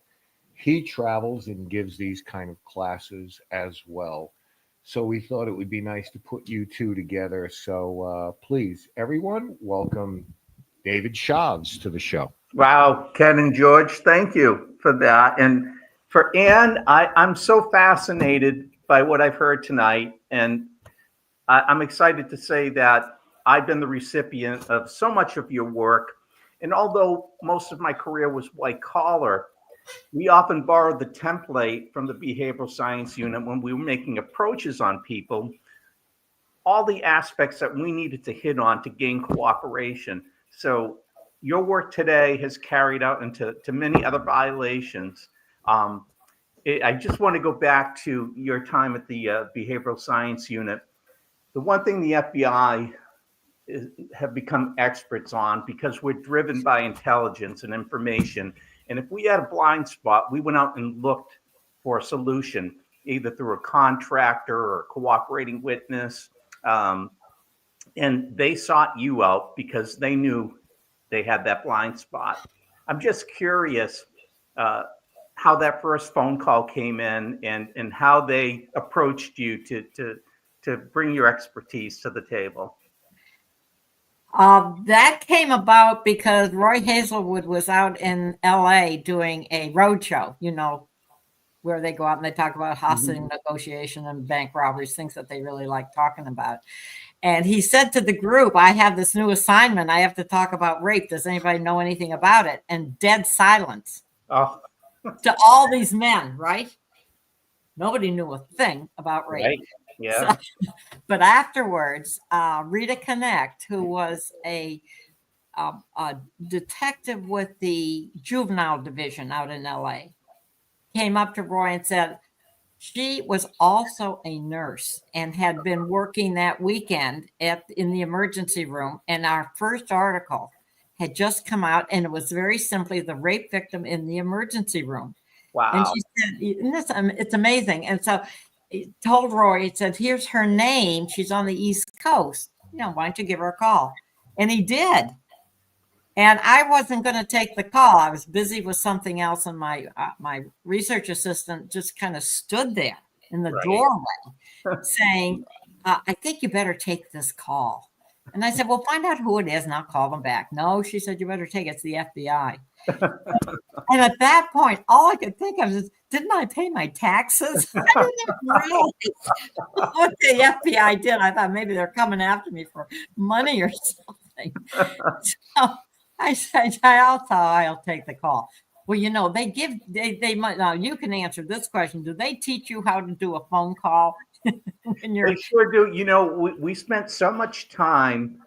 he travels and gives these kind of classes as well. So we thought it would be nice to put you two together. So please, everyone, welcome David Shavs to the show. Wow, Ken and George, thank you for that. And for Ann, I'm so fascinated by what I've heard tonight. And I'm excited to say that I've been the recipient of so much of your work. And although most of my career was white collar, we often borrowed the template from the behavioral science unit when we were making approaches on people, all the aspects that we needed to hit on to gain cooperation. So your work today has carried out into many other violations. I just want to go back to your time at the behavioral science unit. The one thing the FBI have become experts on, because we're driven by intelligence and information. And if we had a blind spot, we went out and looked for a solution, either through a contractor or a cooperating witness. And they sought you out because they knew they had that blind spot. I'm just curious how that first phone call came in and how they approached you to bring your expertise to the table. That came about because Roy Hazelwood was out in LA doing a roadshow, where they go out and they talk about hostage negotiation and bank robberies, things that they really like talking about. And he said to the group, I have this new assignment. I have to talk about rape. Does anybody know anything about it? And dead silence to all these men, right? Nobody knew a thing about rape. Right. Yeah. So, but afterwards, Rita Connect, who was a detective with the juvenile division out in LA, came up to Roy and said she was also a nurse and had been working that weekend in the emergency room. And our first article had just come out, and it was very simply the rape victim in the emergency room. Wow. And she said, it's amazing. And so he told Roy, he said, here's her name. She's on the East Coast. Why don't you give her a call? And he did. And I wasn't going to take the call. I was busy with something else, and my research assistant just kind of stood there in the doorway saying, I think you better take this call. And I said, well, find out who it is, and I'll call them back. No, she said, you better take it. It's the FBI. And at that point, all I could think of is, didn't I pay my taxes? I didn't even realize what the FBI did. I thought maybe they're coming after me for money or something. So I said, I'll take the call. Well, they might. Now you can answer this question. Do they teach you how to do a phone call? They sure do. We spent so much time,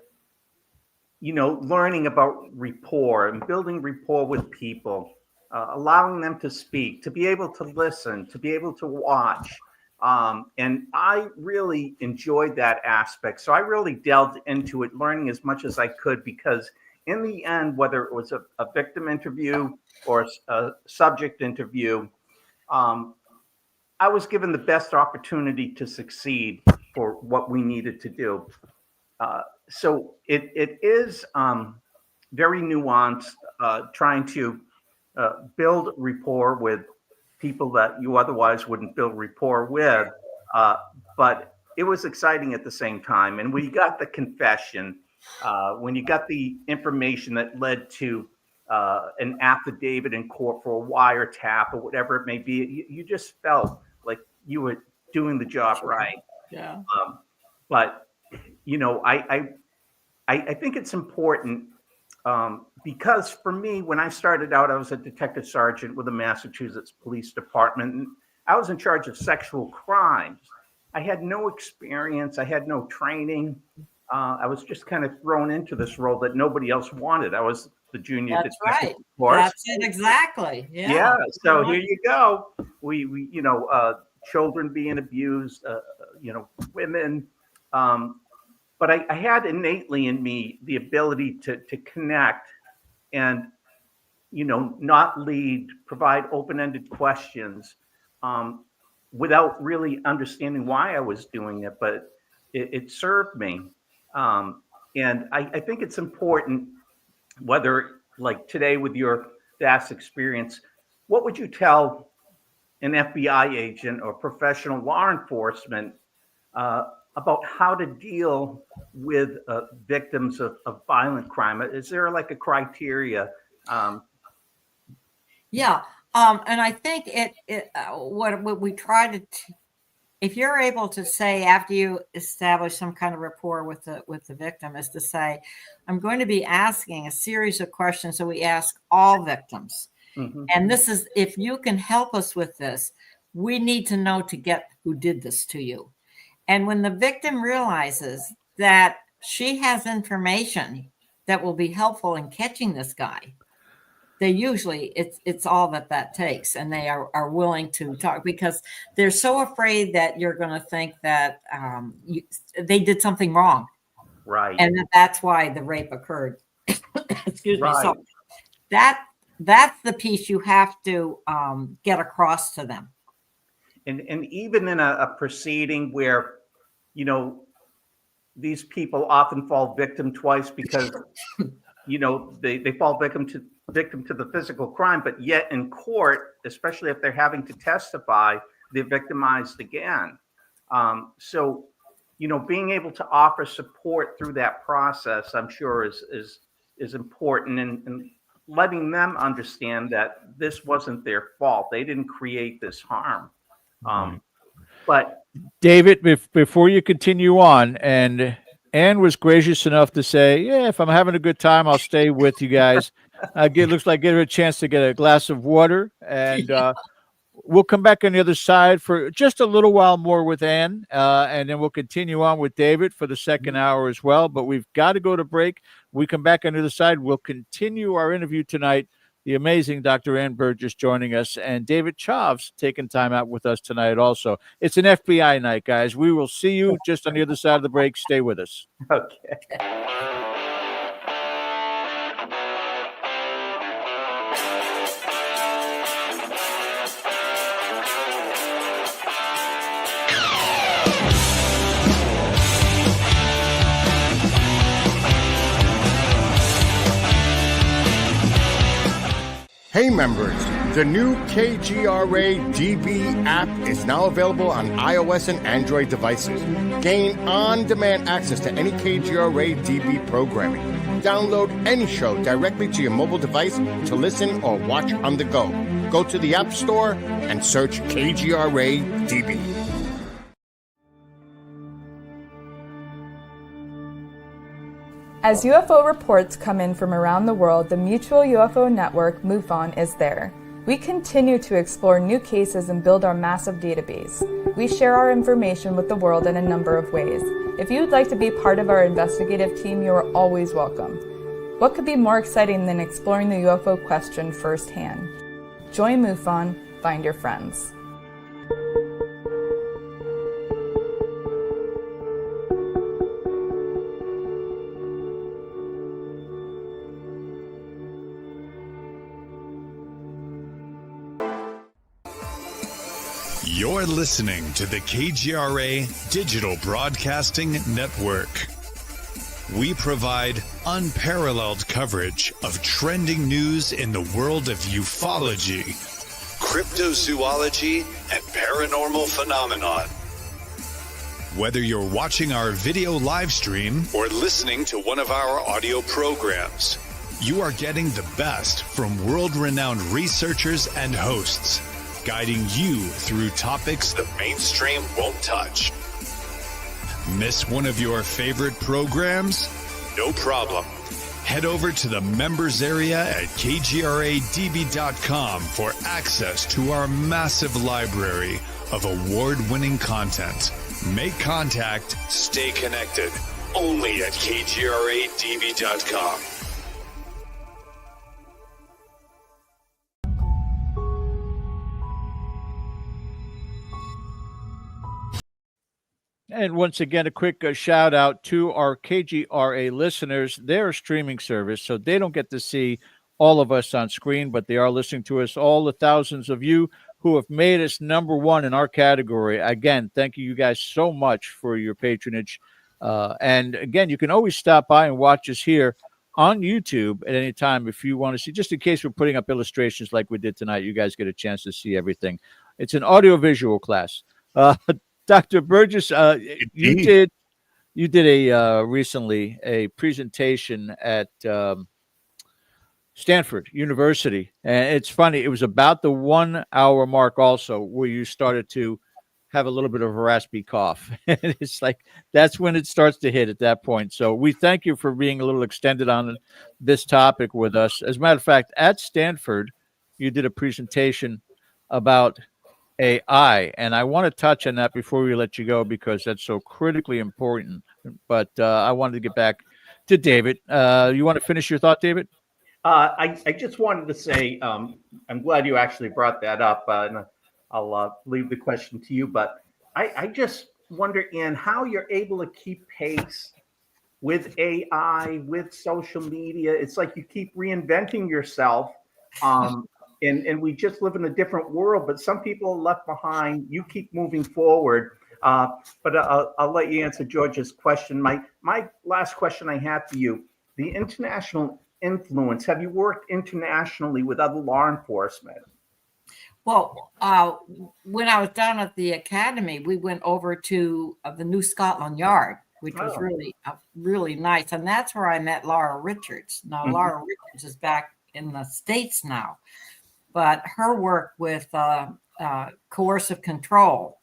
learning about rapport and building rapport with people, allowing them to speak, to be able to listen, to be able to watch. And I really enjoyed that aspect. So I really delved into it, learning as much as I could, because in the end, whether it was a victim interview or a subject interview, I was given the best opportunity to succeed for what we needed to do. So it is very nuanced, trying to build rapport with people that you otherwise wouldn't build rapport with. But it was exciting at the same time. And when you got the confession, when you got the information that led to an affidavit in court for a wiretap or whatever it may be, you just felt like you were doing the job right. Yeah. But I think it's important because for me, when I started out, I was a detective sergeant with the Massachusetts Police Department. And I was in charge of sexual crimes. I had no experience. I had no training. I was just kind of thrown into this role that nobody else wanted. I was the junior That's detective. right. Of course. That's it, exactly. Yeah. Yeah. So here you go. We children being abused, women. But I had innately in me the ability to connect and, not lead, provide open-ended questions without really understanding why I was doing it, but it served me. And I think it's important, whether like today with your vast experience, what would you tell an FBI agent or professional law enforcement about how to deal with victims of violent crime? Is there like a criteria? Yeah. And I think what we try to if you're able to say, after you establish some kind of rapport with the victim, is to say, I'm going to be asking a series of questions that we ask all victims. Mhm. And this is, if you can help us with this, we need to know to get who did this to you. And when the victim realizes that she has information that will be helpful in catching this guy, they usually, it's all that takes, and they are willing to talk, because they're so afraid that you're going to think that they did something wrong, Right. and that's why the rape occurred. Excuse me. Right. So that's the piece you have to get across to them. And even in a proceeding where, you know, these people often fall victim twice because, you know, they fall victim to the physical crime, but yet in court, especially if they're having to testify, they're victimized again. So, you know, being able to offer support through that process, I'm sure is important, and letting them understand that this wasn't their fault. They didn't create this harm. But David, before you continue on, and Anne was gracious enough to say, yeah, if I'm having a good time, I'll stay with you guys. Looks like give her a chance to get a glass of water, and we'll come back on the other side for just a little while more with Anne, and then we'll continue on with David for the second hour as well. But we've got to go to break. We come back on the other side. We'll continue our interview tonight. The amazing Dr. Ann Burgess joining us, and David Chavs taking time out with us tonight also. It's an FBI night, guys. We will see you just on the other side of the break. Stay with us. okay. Hey members, the new KGRA DB app is now available on iOS and Android devices. Gain on-demand access to any KGRA DB programming. Download any show directly to your mobile device to listen or watch on the go. Go to the App Store and search KGRA DB. As UFO reports come in from around the world, the Mutual UFO Network, MUFON, is there. We continue to explore new cases and build our massive database. We share our information with the world in a number of ways. If you would like to be part of our investigative team, you are always welcome. What could be more exciting than exploring the UFO question firsthand? Join MUFON, find your friends. You're listening to the KGRA Digital Broadcasting Network. We provide unparalleled coverage of trending news in the world of ufology, cryptozoology, and paranormal phenomenon. Whether you're watching our video live stream or listening to one of our audio programs, you are getting the best from world-renowned researchers and hosts, guiding you through topics the mainstream won't touch. Miss one of your favorite programs? No problem. Head over to the members area at kgradb.com for access to our massive library of award-winning content. Make contact, stay connected, only at kgradb.com. And once again, a quick shout out to our KGRA listeners. They're a streaming service, so they don't get to see all of us on screen, but they are listening to us, all the thousands of you who have made us number one in our category. Again, thank you guys so much for your patronage. And again, you can always stop by and watch us here on YouTube at any time if you want to see, just in case we're putting up illustrations like we did tonight. You guys get a chance to see everything. It's an audio-visual class. Dr. Burgess, you did a recently a presentation at Stanford University, and it's funny. It was about the 1 hour mark also, where you started to have a little bit of a raspy cough. And it's like, that's when it starts to hit at that point. So we thank you for being a little extended on this topic with us. As a matter of fact, at Stanford, you did a presentation about AI, and I want to touch on that before we let you go because that's so critically important. But I wanted to get back to David. You want to finish your thought, David? I just wanted to say I'm glad you actually brought that up, and I'll leave the question to you. But I just wonder, Ian, how you're able to keep pace with AI, with social media. It's like you keep reinventing yourself, and we just live in a different world. But some people are left behind. You keep moving forward. But I'll let you answer George's question. My last question I have for you: the international influence. Have you worked internationally with other law enforcement? Well, when I was down at the academy, we went over to the New Scotland Yard, which was really nice. And that's where I met Laura Richards. Now, Laura Richards is back in the States now, but her work with coercive control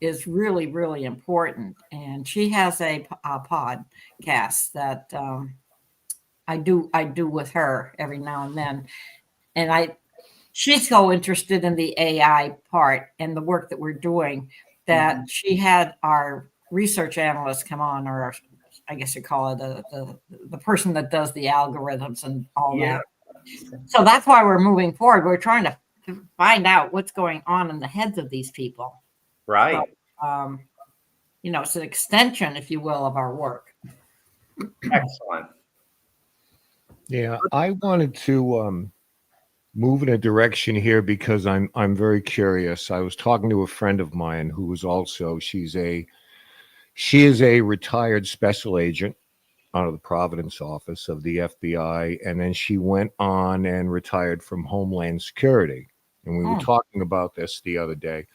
is really, really important. And she has a podcast that I do with her every now and then. And she's so interested in the AI part and the work that we're doing that she had our research analyst come on, or I guess you call it the person that does the algorithms and all that. So that's why we're moving forward. We're trying to find out what's going on in the heads of these people. Right. So, it's an extension, if you will, of our work. Excellent. Yeah, I wanted to move in a direction here because I'm very curious. I was talking to a friend of mine who was also she is a retired special agent out of the Providence office of the FBI, and then she went on and retired from Homeland Security. And we were talking about this the other day.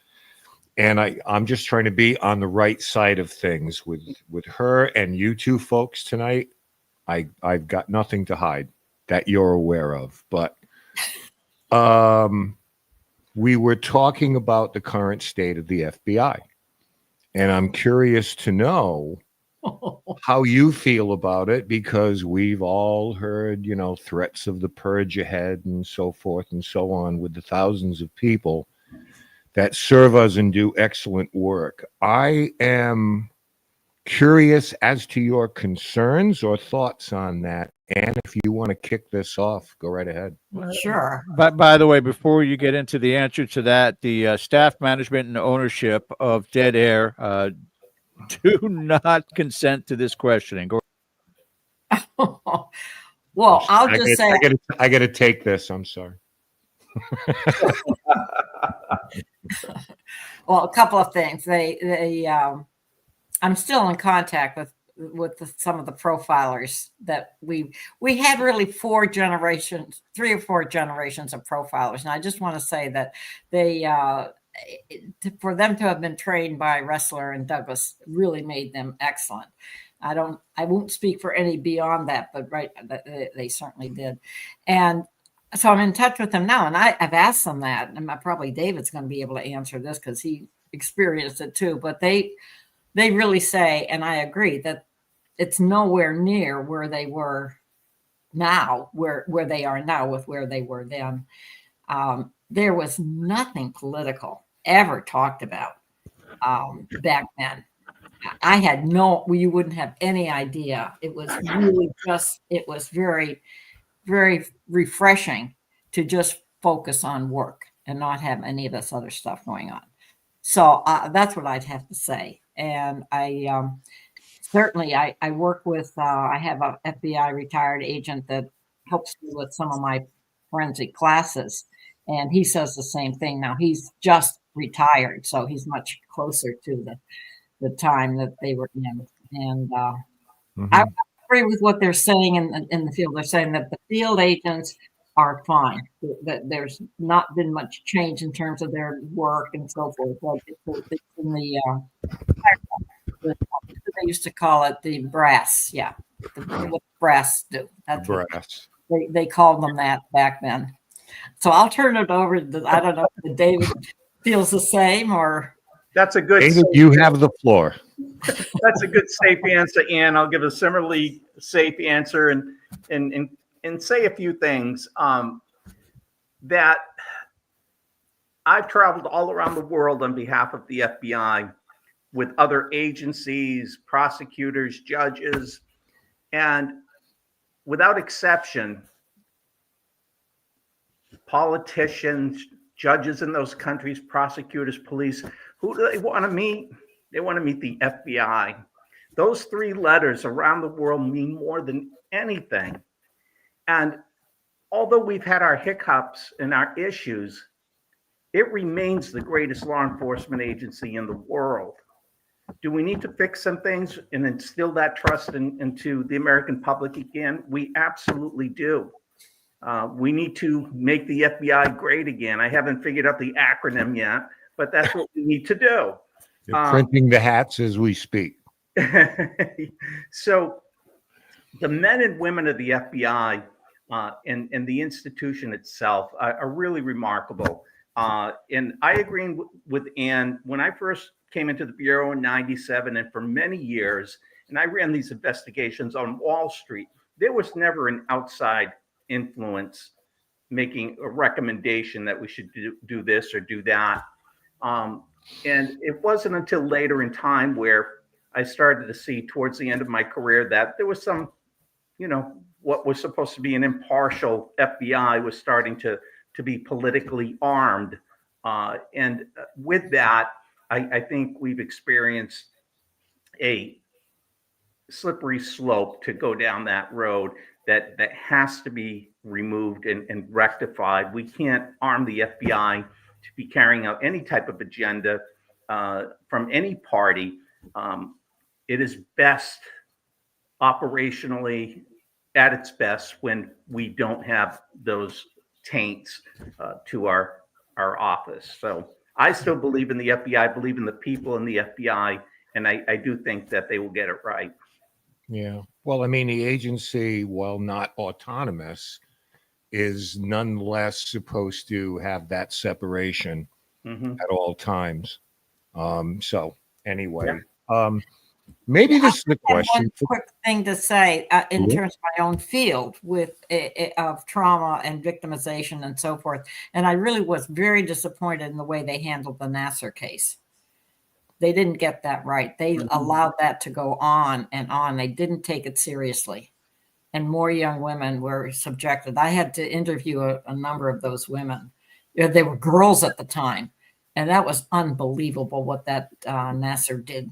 And I'm just trying to be on the right side of things with her and you two folks tonight. I've got nothing to hide that you're aware of, but we were talking about the current state of the FBI, and I'm curious to know how you feel about it, because we've all heard, threats of the purge ahead and so forth and so on with the thousands of people that serve us and do excellent work. I am curious as to your concerns or thoughts on that. And if you want to kick this off, go right ahead. Sure. But by the way, before you get into the answer to that, the staff management and ownership of Dead Air do not consent to this questioning. Go. Well, I'll just say I got to take this. I'm sorry. Well, a couple of things. I'm still in contact with some of the profilers that we had really 3 or 4 generations of profilers. And I just want to say that for them to have been trained by Ressler and Douglas really made them excellent. I won't speak for any beyond that, but they certainly did. And so I'm in touch with them now, and I've asked them that, and probably David's going to be able to answer this because he experienced it too. But they really say, and I agree, that it's nowhere near where they were now, where they are now with where they were then. There was nothing political ever talked about back then. You wouldn't have any idea. It was really it was very, very refreshing to just focus on work and not have any of this other stuff going on. So that's what I'd have to say. And I certainly work with, I have a FBI retired agent that helps me with some of my forensic classes. And he says the same thing. Now he's just retired, so he's much closer to the time that they were in. And I agree with what they're saying in the field. They're saying that the field agents are fine, that there's not been much change in terms of their work and so forth. Like in they used to call it the brass. Yeah, what the brass do. That's brass. They called them that back then. So I'll turn it over to, I don't know if David feels the same or. That's a good. David, you have the floor. That's a good safe answer, Ann. I'll give a similarly safe answer and say a few things. That I've traveled all around the world on behalf of the FBI with other agencies, prosecutors, judges, and without exception, politicians, judges in those countries, prosecutors, police, who do they want to meet? They want to meet the FBI. Those three letters around the world mean more than anything. And although we've had our hiccups and our issues, it remains the greatest law enforcement agency in the world. Do we need to fix some things and instill that trust into the American public again? We absolutely do. We need to make the FBI great again. I haven't figured out the acronym yet, but that's what we need to do. They're printing the hats as we speak. So the men and women of the FBI and the institution itself are really remarkable. And I agree with Ann. When I first came into the Bureau in 97, and for many years, and I ran these investigations on Wall Street, there was never an outside influence making a recommendation that we should do this or do that. And it wasn't until later in time where I started to see towards the end of my career that there was some, what was supposed to be an impartial FBI was starting to be politically armed. And with that, I think we've experienced a slippery slope to go down that road that has to be removed and rectified. We can't arm the FBI to be carrying out any type of agenda from any party. It is best operationally at its best when we don't have those taints to our office. So I still believe in the FBI, I believe in the people in the FBI, and I do think that they will get it right. Yeah. Well, I mean, the agency, while not autonomous, is nonetheless supposed to have that separation at all times. So anyway, maybe this is the question. One quick thing to say in terms of my own field of trauma and victimization and so forth. And I really was very disappointed in the way they handled the Nassar case. They didn't get that right. They allowed that to go on and on. They didn't take it seriously. And more young women were subjected. I had to interview a number of those women. They were girls at the time. And that was unbelievable what that Nassar did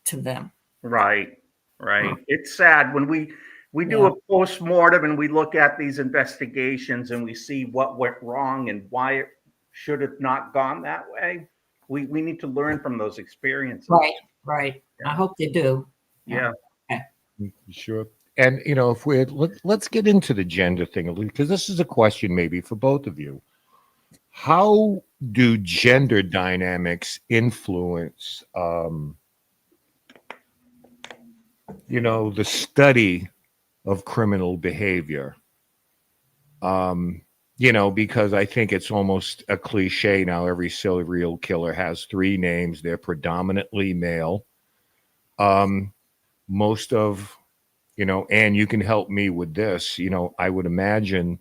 to them. Right. It's sad when we do a post-mortem and we look at these investigations and we see what went wrong and why it should have not gone that way. We need to learn from those experiences. Right. Yeah. I hope they do. Yeah. Okay. Sure. And, if let's get into the gender thing, because this is a question maybe for both of you. How do gender dynamics influence, the study of criminal behavior? Because I think it's almost a cliche now. Every serial killer has three names. They're predominantly male. Most of, and you can help me with this, I would imagine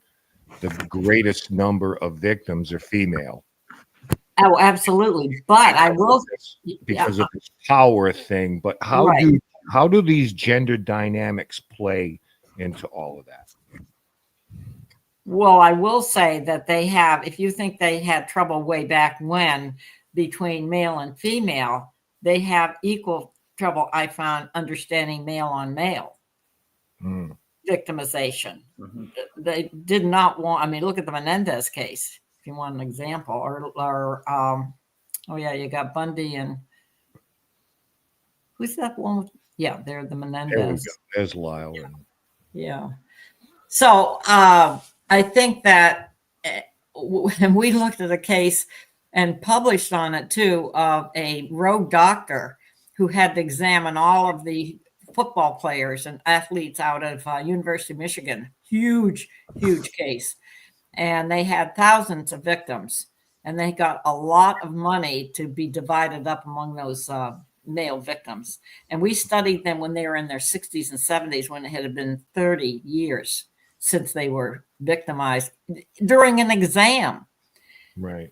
the greatest number of victims are female. Oh, absolutely. But I will, because of this power thing. But how do these gender dynamics play into all of that? Well, I will say that they have, if you think they had trouble way back when between male and female, they have equal trouble, I found, understanding male on male victimization. They did not want, look at the Menendez case, if you want an example, or you got Bundy and who's that one? They're the Menendez. There's Lyle. Yeah. So I think that when we looked at a case and published on it too, of a rogue doctor who had to examine all of the football players and athletes out of University of Michigan, huge case. And they had thousands of victims. and they got a lot of money to be divided up among those male victims. And we studied them when they were in their 60s and 70s, when it had been 30 years since they were victimized during an exam. Right.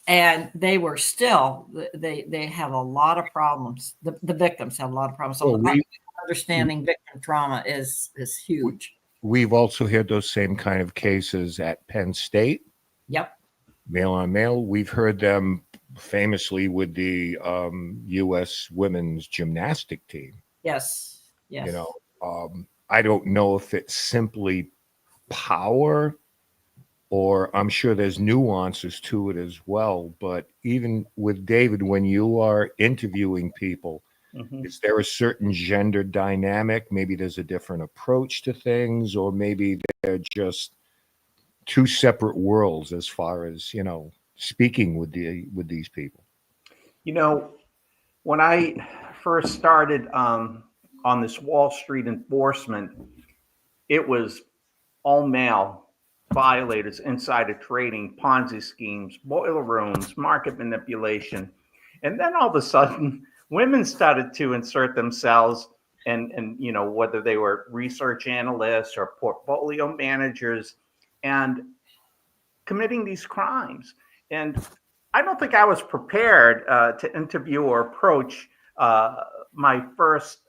And they were still, they have a lot of problems. The victims have a lot of problems. So understanding victim trauma is huge. We've also had those same kind of cases at Penn State. Yep. Male on male. We've heard them famously with the U.S. women's gymnastic team. Yes. Yes. You know, I don't know if it's simply power, or I'm sure there's nuances to it as well. But even with David, when you are interviewing people, is there a certain gender dynamic? Maybe there's a different approach to things, or maybe they're just two separate worlds as far as, you know, speaking with these people. You know, when I first started on this Wall Street enforcement, it was all male violators, insider trading, Ponzi schemes, boiler rooms, market manipulation. And then all of a sudden, women started to insert themselves, and you know, whether they were research analysts or portfolio managers, and committing these crimes. And I don't think I was prepared to interview or approach my first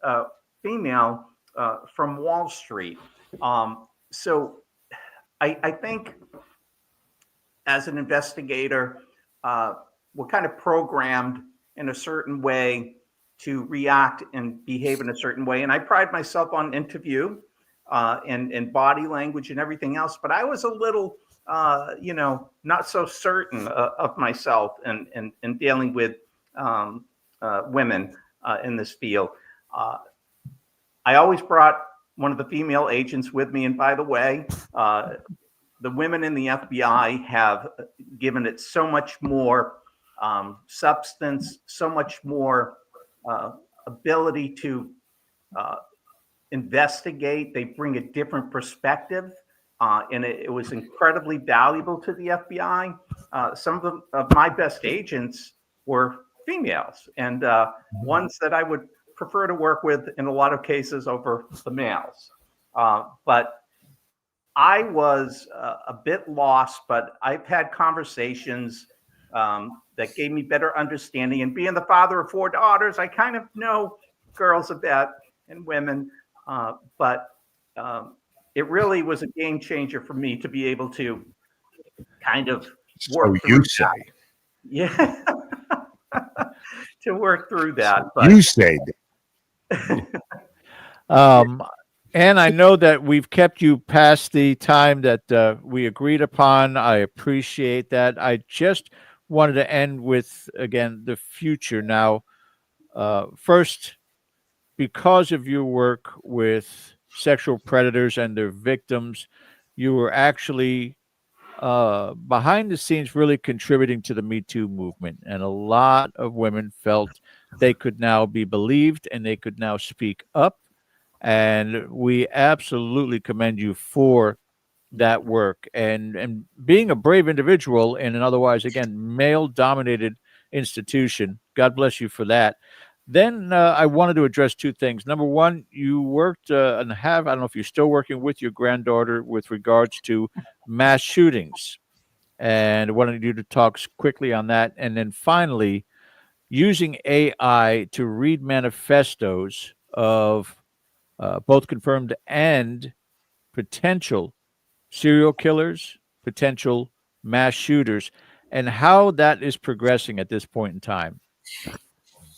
female from Wall Street. So I think as an investigator, we're kind of programmed in a certain way to react and behave in a certain way. And I pride myself on interview and body language and everything else. But I was a little, you know, not so certain of myself and dealing with women in this field. I always brought one of the female agents with me. And by the way, the women in the FBI have given it so much more substance, so much more ability to investigate. They bring a different perspective, and it was incredibly valuable to the FBI. Some of my best agents were females, and ones that I would prefer to work with in a lot of cases over the males. But I was a bit lost, but I've had conversations that gave me better understanding. And being the father of 4 daughters, I kind of know girls a bit and women, but it really was a game changer for me to be able to kind of work So through you say. that. Yeah. To work through that. But You say. And I know that we've kept you past the time that we agreed upon. I appreciate that. I just wanted to end with, again, the future. Now, first, because of your work with sexual predators and their victims, you were actually behind the scenes really contributing to the Me Too movement. And a lot of women felt they could now be believed and they could now speak up. And we absolutely commend you for that work and being a brave individual in an otherwise, again, male-dominated institution. God bless you for that. Then I wanted to address 2 things. Number one, you worked and have, I don't know if you're still working with your granddaughter with regards to mass shootings. And I wanted you to talk quickly on that. And then finally, using AI to read manifestos of both confirmed and potential serial killers, potential mass shooters, and how that is progressing at this point in time.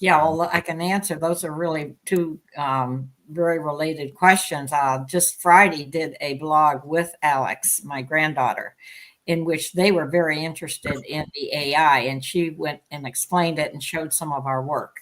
Yeah, well, I can answer. Those are really 2 very related questions. Just Friday did a blog with Alex, my granddaughter, in which they were very interested in the AI, and she went and explained it and showed some of our work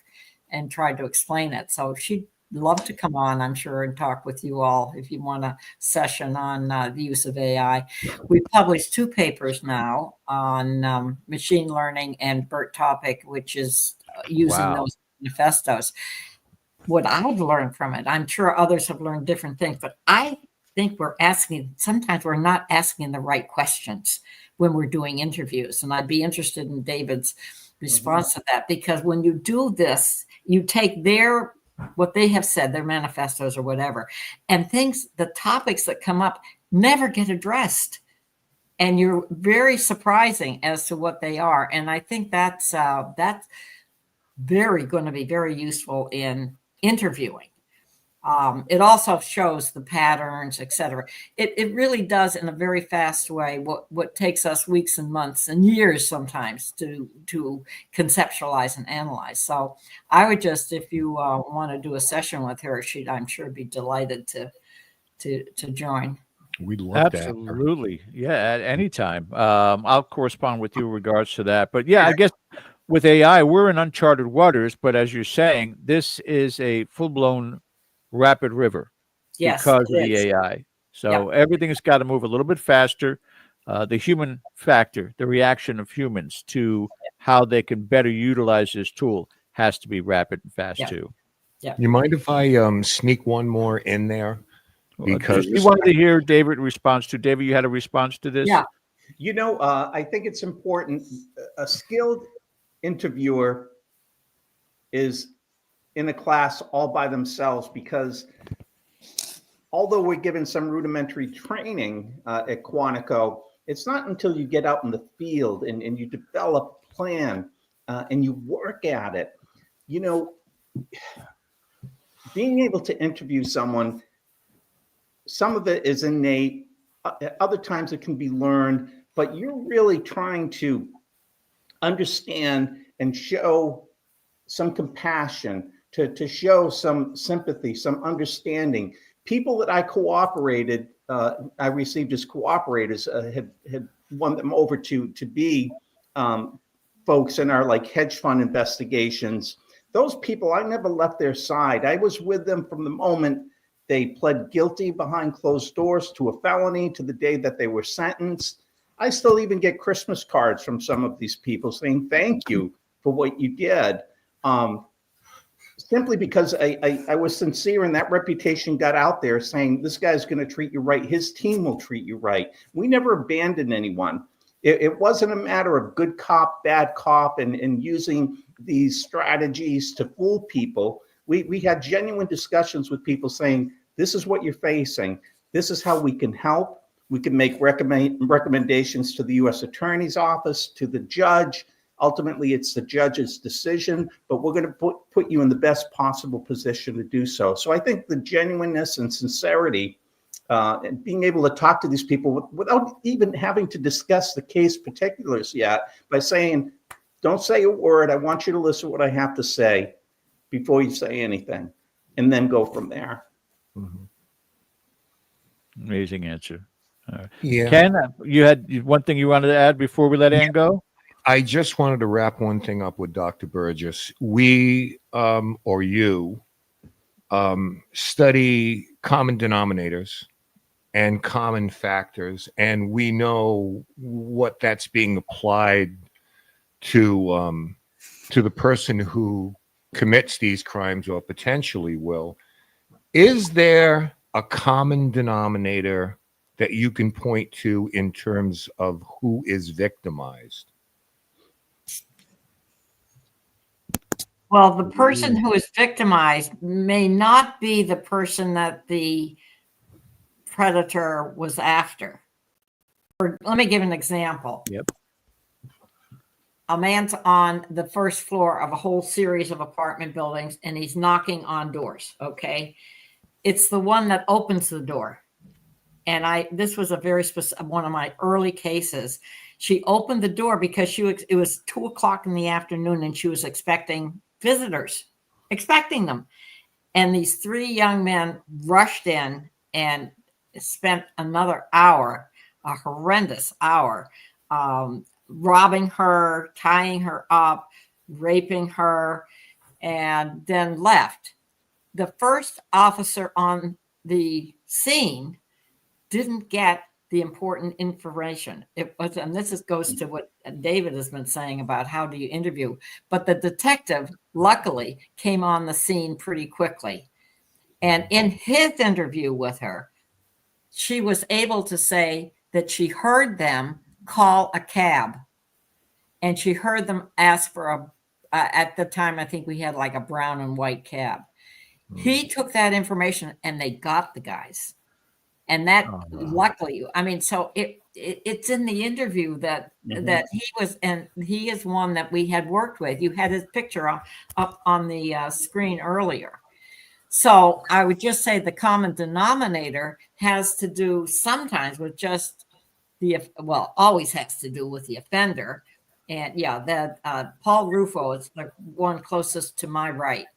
and tried to explain it. So she'd love to come on, I'm sure, and talk with you all if you want a session on the use of AI. We published 2 papers now on machine learning and BERT topic, which is using those manifestos. What I've learned from it, I'm sure others have learned different things, but I think sometimes we're not asking the right questions. when we're doing interviews. And I'd be interested in David's response to that, because when you do this, you take what they have said, their manifestos or whatever, and the topics that come up never get addressed. And you're very surprising as to what they are. And I think that's going to be very useful in interviewing. It also shows the patterns, et cetera. It really does, in a very fast way, what takes us weeks and months and years sometimes to conceptualize and analyze. So I would just, if you want to do a session with her, I'm sure be delighted to join. We'd love that. Absolutely. Yeah, at any time. I'll correspond with you in regards to that. But yeah, I guess with AI, we're in uncharted waters. But as you're saying, this is a full-blown rapid river because of the AI. So everything has got to move a little bit faster. The human factor, the reaction of humans to how they can better utilize this tool has to be rapid and fast too. Yeah. You mind if I sneak one more in there? Because we wanted to hear David response to. David, you had a response to this? Yeah. I think it's important. A skilled interviewer is in a class all by themselves, because although we're given some rudimentary training at Quantico, it's not until you get out in the field and you develop a plan and you work at it. Being able to interview someone, some of it is innate, other times it can be learned, but you're really trying to understand and show some compassion, to show some sympathy, some understanding. People that I I received as cooperators, had won them over to be folks in our like hedge fund investigations. Those people, I never left their side. I was with them from the moment they pled guilty behind closed doors to a felony to the day that they were sentenced. I still even get Christmas cards from some of these people saying thank you for what you did. Simply because I was sincere, and that reputation got out there saying, this guy's going to treat you right. His team will treat you right. We never abandoned anyone. It wasn't a matter of good cop, bad cop, and using these strategies to fool people. We had genuine discussions with people saying, this is what you're facing. This is how we can help. We can make recommendations to the U.S. Attorney's Office, to the judge. Ultimately, it's the judge's decision, but we're going to put you in the best possible position to do so. So I think the genuineness and sincerity and being able to talk to these people without even having to discuss the case particulars yet, by saying, don't say a word. I want you to listen to what I have to say before you say anything, and then go from there. Mm-hmm. Amazing answer. Yeah. Ken, you had one thing you wanted to add before we let Ann go? I just wanted to wrap one thing up with Dr. Burgess. We, or you, study common denominators and common factors, and we know what that's being applied to the person who commits these crimes or potentially will. Is there a common denominator that you can point to in terms of who is victimized? Well, the person who is victimized may not be the person that the predator was after. Let me give an example. Yep. A man's on the first floor of a whole series of apartment buildings, and he's knocking on doors. Okay. It's the one that opens the door. And this was a very specific, one of my early cases. She opened the door because it was 2:00 in the afternoon, and she was expecting visitors, expecting them. And these 3 young men rushed in and spent another hour, a horrendous hour, robbing her, tying her up, raping her, and then left. The first officer on the scene didn't get the important information. It was, and goes to what David has been saying about how do you interview. But the detective, luckily, came on the scene pretty quickly. And in his interview with her, she was able to say that she heard them call a cab. And she heard them ask for at the time, I think we had like a brown and white cab. He took that information and they got the guys. And that luckily, I mean, so it's in the interview that that he was, and he is one that we had worked with. You had his picture up on the screen earlier. So I would just say the common denominator has to do sometimes with just always has to do with the offender. And yeah, that Paul Rufo is the one closest to my right.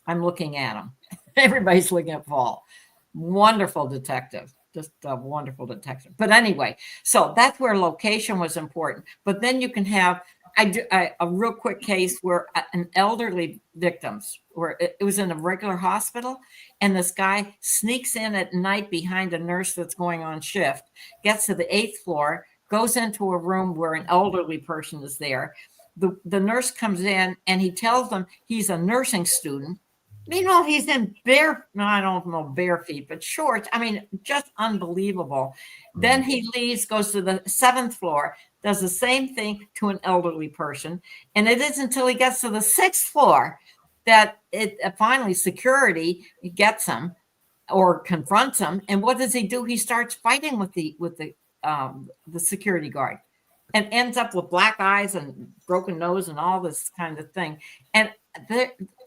I'm looking at him. Everybody's looking at Paul. Wonderful detective. Just a wonderful detective. But anyway, so that's where location was important. But then you can have a real quick case where an elderly victims, where it was in a regular hospital, and this guy sneaks in at night behind a nurse that's going on shift, gets to the 8th floor, goes into a room where an elderly person is there. The nurse comes in and he tells them he's a nursing student. Meanwhile, he's in I don't know, bare feet, but shorts. I mean, just unbelievable. Then he leaves, goes to the 7th floor, does the same thing to an elderly person. And it isn't until he gets to the 6th floor that finally security gets him or confronts him. And what does he do? He starts fighting with the security guard and ends up with black eyes and broken nose and all this kind of thing. And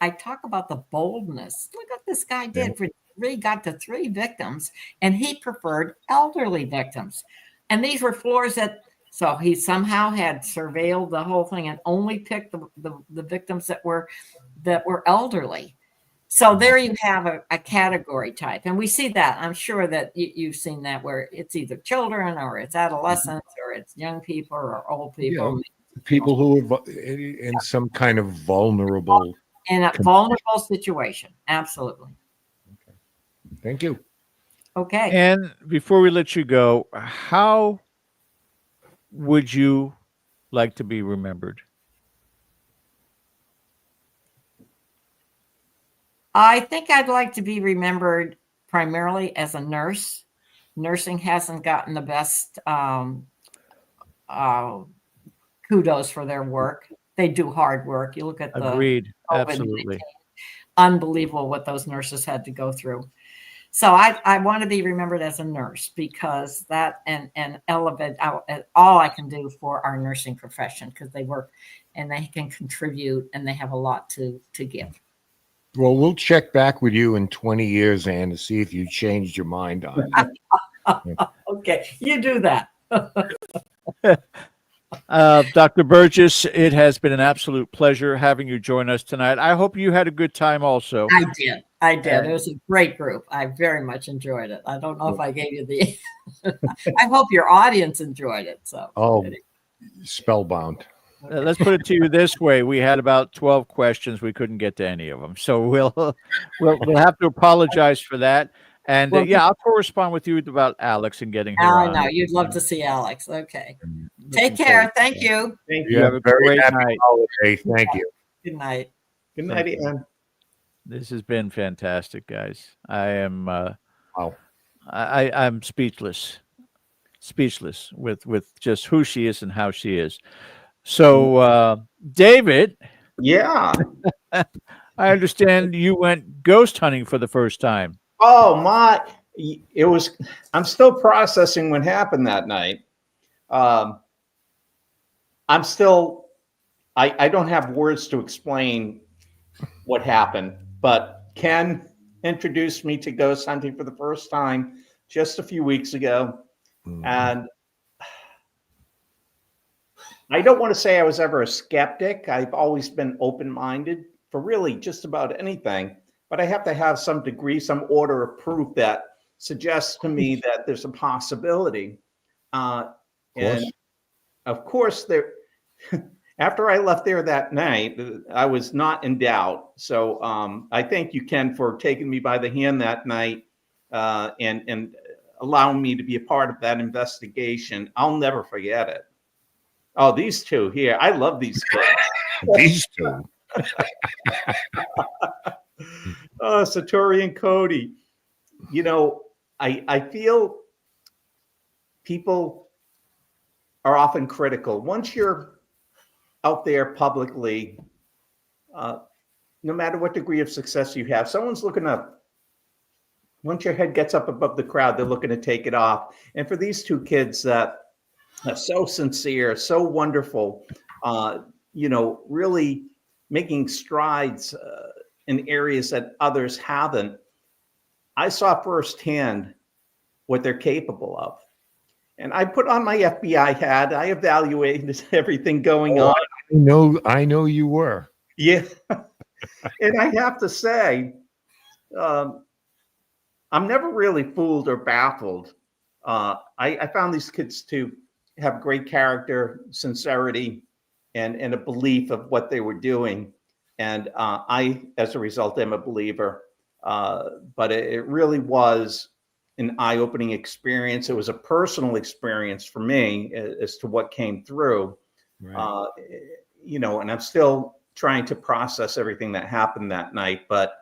I talk about the boldness. Look what this guy did. He got to 3 victims, and he preferred elderly victims. And these were floors so he somehow had surveilled the whole thing and only picked the victims that were elderly. So there you have a category type. And we see that. I'm sure that you've seen that, where it's either children or it's adolescents or it's young people or old people. Yeah. People who are in some kind of vulnerable. In a vulnerable situation. Absolutely. Okay. Thank you. Okay. And before we let you go, how would you like to be remembered? I think I'd like to be remembered primarily as a nurse. Nursing hasn't gotten the best kudos for their work. They do hard work. You look at the Agreed. COVID-19. Absolutely. Unbelievable what those nurses had to go through. So I want to be remembered as a nurse, because that and elevate all I can do for our nursing profession, because they work and they can contribute and they have a lot to give. Well, we'll check back with you in 20 years, Ann, to see if you changed your mind on it. Okay, you do that. Dr. Burgess, it has been an absolute pleasure having you join us tonight. I hope you had a good time also. I did. It was a great group. I very much enjoyed it. I don't know if I gave you the I hope your audience enjoyed it. So Spellbound. Let's put it to you this way: we had about 12 questions. We couldn't get to any of them, so we'll have to apologize for that. And I'll correspond with you about Alex and getting her on. I know you'd love to see Alex. Okay, take care. Thank you. Thank You you. have a very happy holiday. Thank you. Good night. Good night, Ann. This has been fantastic, guys. I am Wow. I'm speechless with just who she is and how she is. So, David. Yeah. I understand you went ghost hunting for the first time. Oh my! I'm still processing what happened that night. I don't have words to explain what happened, but Ken introduced me to ghost hunting for the first time just a few weeks ago. And I don't want to say I was ever a skeptic. I've always been open-minded for really just about anything, but I have to have some degree, some order of proof that suggests to me that there's a possibility. And of course, after I left there that night, I was not in doubt. So I thank you, Ken, for taking me by the hand that night and allowing me to be a part of that investigation. I'll never forget it. Oh, these two here. I love these kids. These two. Oh, Satori and Cody. You know, I feel people are often critical. Once you're out there publicly, no matter what degree of success you have, someone's looking up. Once your head gets up above the crowd, they're looking to take it off. And for these two kids that are so sincere, so wonderful, really making strides in areas that others haven't, I saw firsthand what they're capable of. And I put on my FBI hat. I evaluated everything going on. I know you were. Yeah. And I have to say, I'm never really fooled or baffled. I found these kids to have great character, sincerity, and a belief of what they were doing. And I, as a result, am a believer. But it really was an eye-opening experience. It was a personal experience for me as to what came through. Right. And I'm still trying to process everything that happened that night. But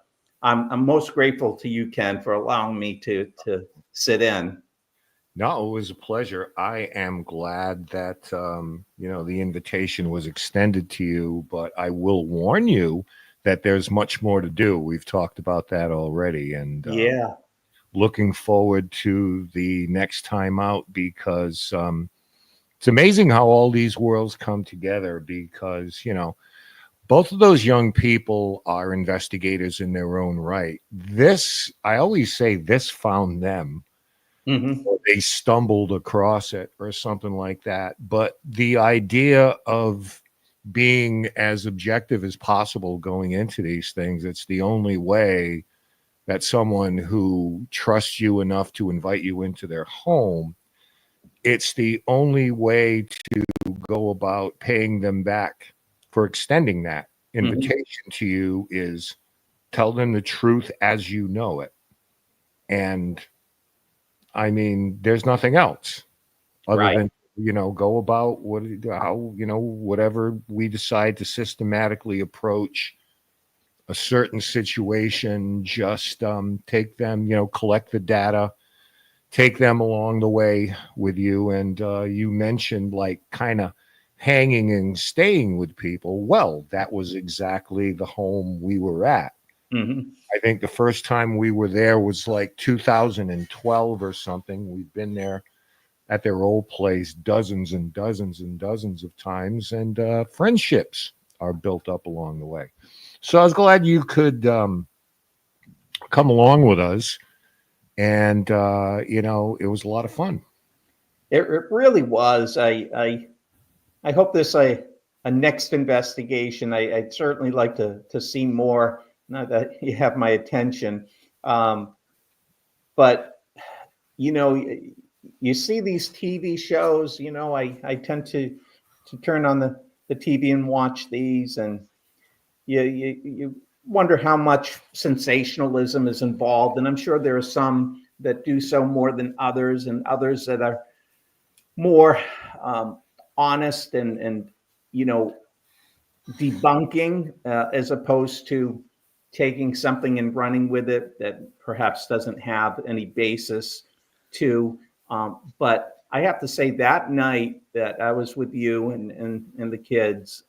I'm most grateful to you, Ken, for allowing me to sit in. No, it was a pleasure. I am glad that, the invitation was extended to you, but I will warn you that there's much more to do. We've talked about that already. And looking forward to the next time out, because it's amazing how all these worlds come together, because, both of those young people are investigators in their own right. I always say this found them. Mm-hmm. Or they stumbled across it or something like that. But the idea of being as objective as possible going into these things, it's the only way that someone who trusts you enough to invite you into their home, it's the only way to go about paying them back for extending that invitation to you is tell them the truth as you know it. And I mean, there's nothing else other than, go about whatever we decide to systematically approach a certain situation, just take them, collect the data, take them along the way with you. And you mentioned like kind of hanging and staying with people. Well, that was exactly the home we were at. Mm-hmm. I think the first time we were there was like 2012 or something. We've been there at their old place dozens and dozens and dozens of times, and friendships are built up along the way. So I was glad you could come along with us, and it was a lot of fun. It really was. I hope this a next investigation. I'd certainly like to see more. Not that you have my attention, but you see these TV shows. I tend to turn on the TV and watch these, and you wonder how much sensationalism is involved. And I'm sure there are some that do so more than others, and others that are more honest and debunking as opposed to taking something and running with it that perhaps doesn't have any basis to. But I have to say that night that I was with you and the kids,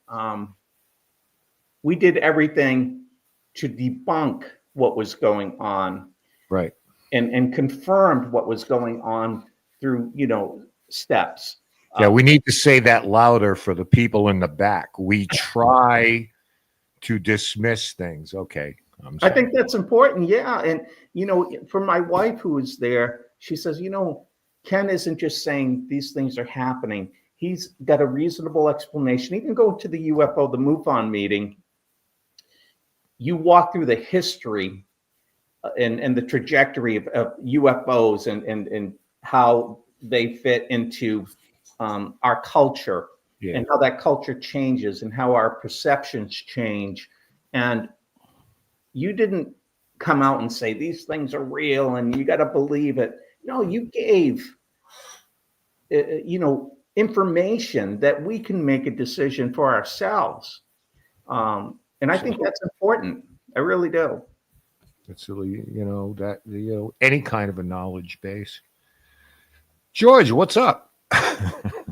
we did everything to debunk what was going on. Right. And confirmed what was going on through, steps. Yeah, we need to say that louder for the people in the back. We try to dismiss things. Okay. I think that's important. Yeah. And, for my wife who was there, she says, Ken isn't just saying these things are happening. He's got a reasonable explanation. Even go to the UFO, the MUFON meeting, you walk through the history and the trajectory of UFOs and how they fit into our culture. Yeah. And how that culture changes and how our perceptions change. And you didn't come out and say these things are real and you got to believe it. No, you gave, information that we can make a decision for ourselves. And I think that's important. I really do. It's really, any kind of a knowledge base. George, what's up?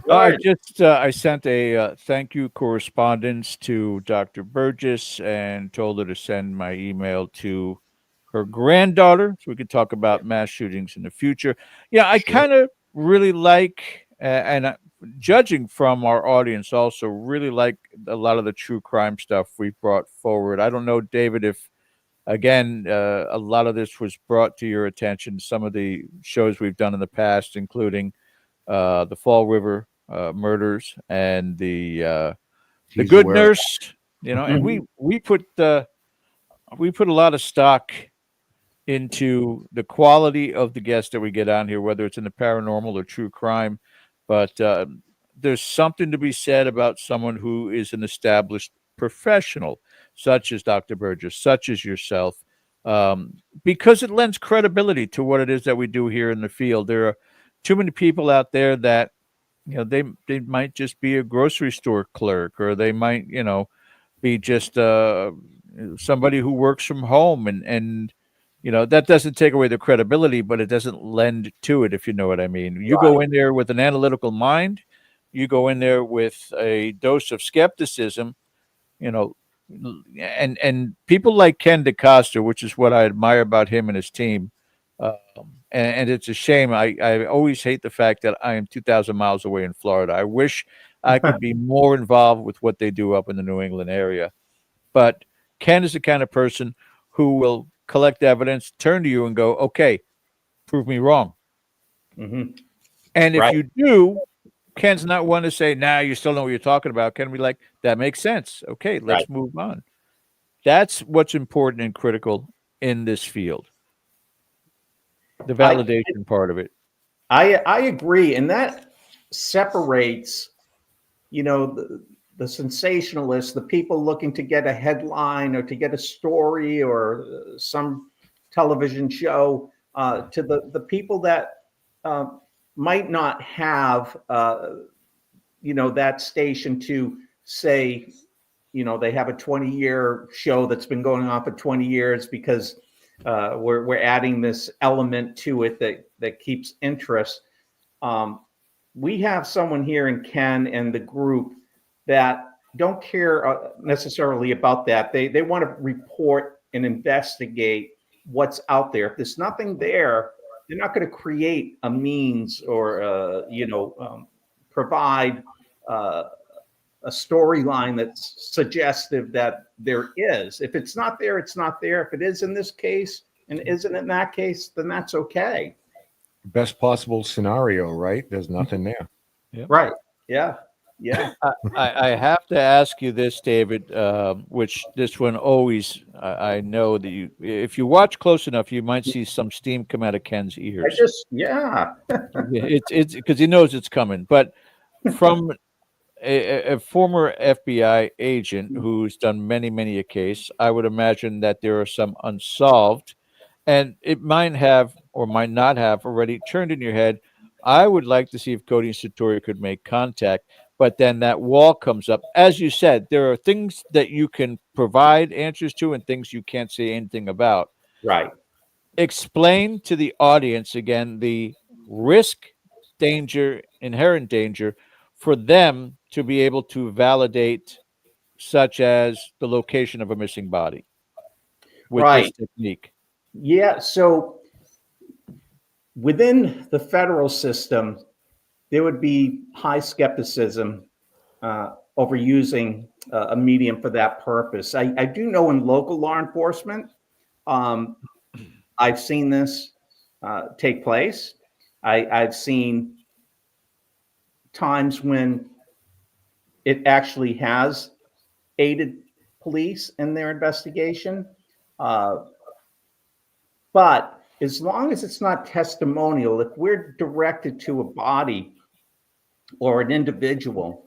I Good. just I sent a thank you correspondence to Dr. Burgess and told her to send my email to her granddaughter so we could talk about mass shootings in the future. Yeah, I Sure. kind of really like, judging from our audience, also really like a lot of the true crime stuff we brought forward. I don't know, David, if again a lot of this was brought to your attention. Some of the shows we've done in the past, including the Fall River murders and the He's Good aware of Nurse, and we put a lot of stock into the quality of the guests that we get on here, whether it's in the paranormal or true crime. But there's something to be said about someone who is an established professional, such as Dr. Burgess, such as yourself, because it lends credibility to what it is that we do here in the field. There are too many people out there that they might just be a grocery store clerk, or they might be just somebody who works from home, and that doesn't take away the credibility, but it doesn't lend to it, if you know what I mean. You go in there with an analytical mind, you go in there with a dose of skepticism, you know and people like Ken DeCosta, which is what I admire about him and his team. And it's a shame. I always hate the fact that I am 2,000 miles away in Florida. I wish I could be more involved with what they do up in the New England area. But Ken is the kind of person who will collect evidence, turn to you and go, okay, prove me wrong. Mhm. And if Right. you do, Ken's not one to say, nah, you still know what you're talking about. Ken will be like, that makes sense. Okay, let's Right. move on. That's what's important and critical in this field. The validation part of it. I agree, and that separates, the sensationalists, the people looking to get a headline or to get a story or some television show, to the people that might not have, that station to say, they have a 20-year show that's been going on for 20 years because we're adding this element to it that keeps interest. We have someone here in Ken and the group that don't care necessarily about that. They want to report and investigate what's out there. If there's nothing there, they're not going to create a means or provide a storyline that's suggestive that there is. If it's not there, it's not there. If it is in this case and isn't in that case, then that's okay. best possible scenario, right? There's nothing there. Right. Yeah. Yeah. I have to ask you this, David, which this one always, I know that if you watch close enough, you might see some steam come out of Ken's ears. It's because he knows it's coming. But from a former FBI agent who's done many a case, I would imagine that there are some unsolved, and it might have or might not have already turned in your head. I would like to see if Cody and Satori could make contact, but then that wall comes up. As you said, there are things that you can provide answers to and things you can't say anything about. Right. Explain to the audience again the risk, danger, inherent danger for them to be able to validate, such as the location of a missing body with this technique. Yeah. So within the federal system, there would be high skepticism over using a medium for that purpose. I do know in local law enforcement, I've seen this take place. I've seen times when it actually has aided police in their investigation. But as long as it's not testimonial, if we're directed to a body or an individual,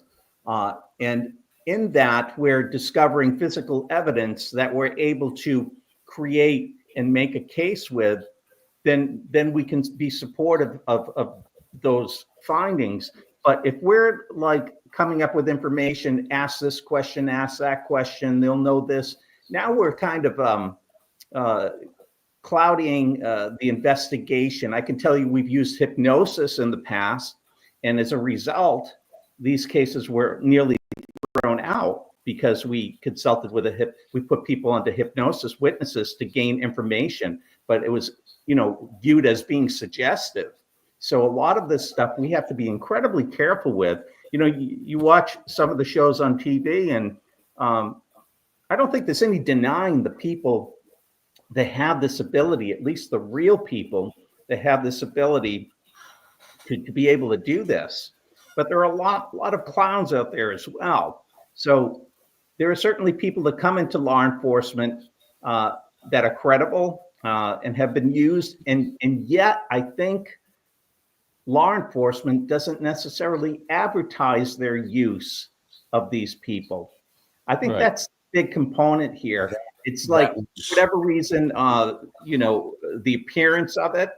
and in that we're discovering physical evidence that we're able to create and make a case with, then we can be supportive of those findings. But if we're like coming up with information, ask this question, ask that question, they'll know this. Now we're kind of clouding the investigation. I can tell you we've used hypnosis in the past, and as a result, these cases were nearly thrown out because we consulted with we put people into hypnosis, witnesses, to gain information, but it was, viewed as being suggestive. So a lot of this stuff we have to be incredibly careful with. You watch some of the shows on TV, and I don't think there's any denying the people that have this ability, at least the real people that have this ability to be able to do this. But there are a lot of clowns out there as well. So there are certainly people that come into law enforcement that are credible and have been used. And yet I think law enforcement doesn't necessarily advertise their use of these people. I think that's a big component here. It's like, for whatever reason, the appearance of it.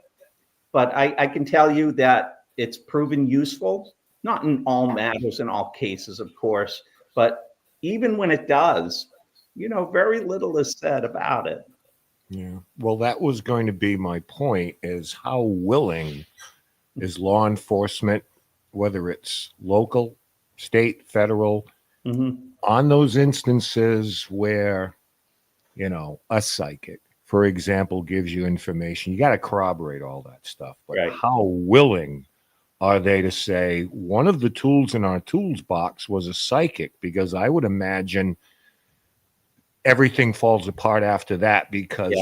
But I can tell you that it's proven useful, not in all matters, in all cases, of course, but even when it does, very little is said about it. Yeah. Well, that was going to be my point, is how willing is law enforcement, whether it's local, state, federal, on those instances where, a psychic, for example, gives you information. You got to corroborate all that stuff. But how willing are they to say one of the tools in our tools box was a psychic? Because I would imagine everything falls apart after that, because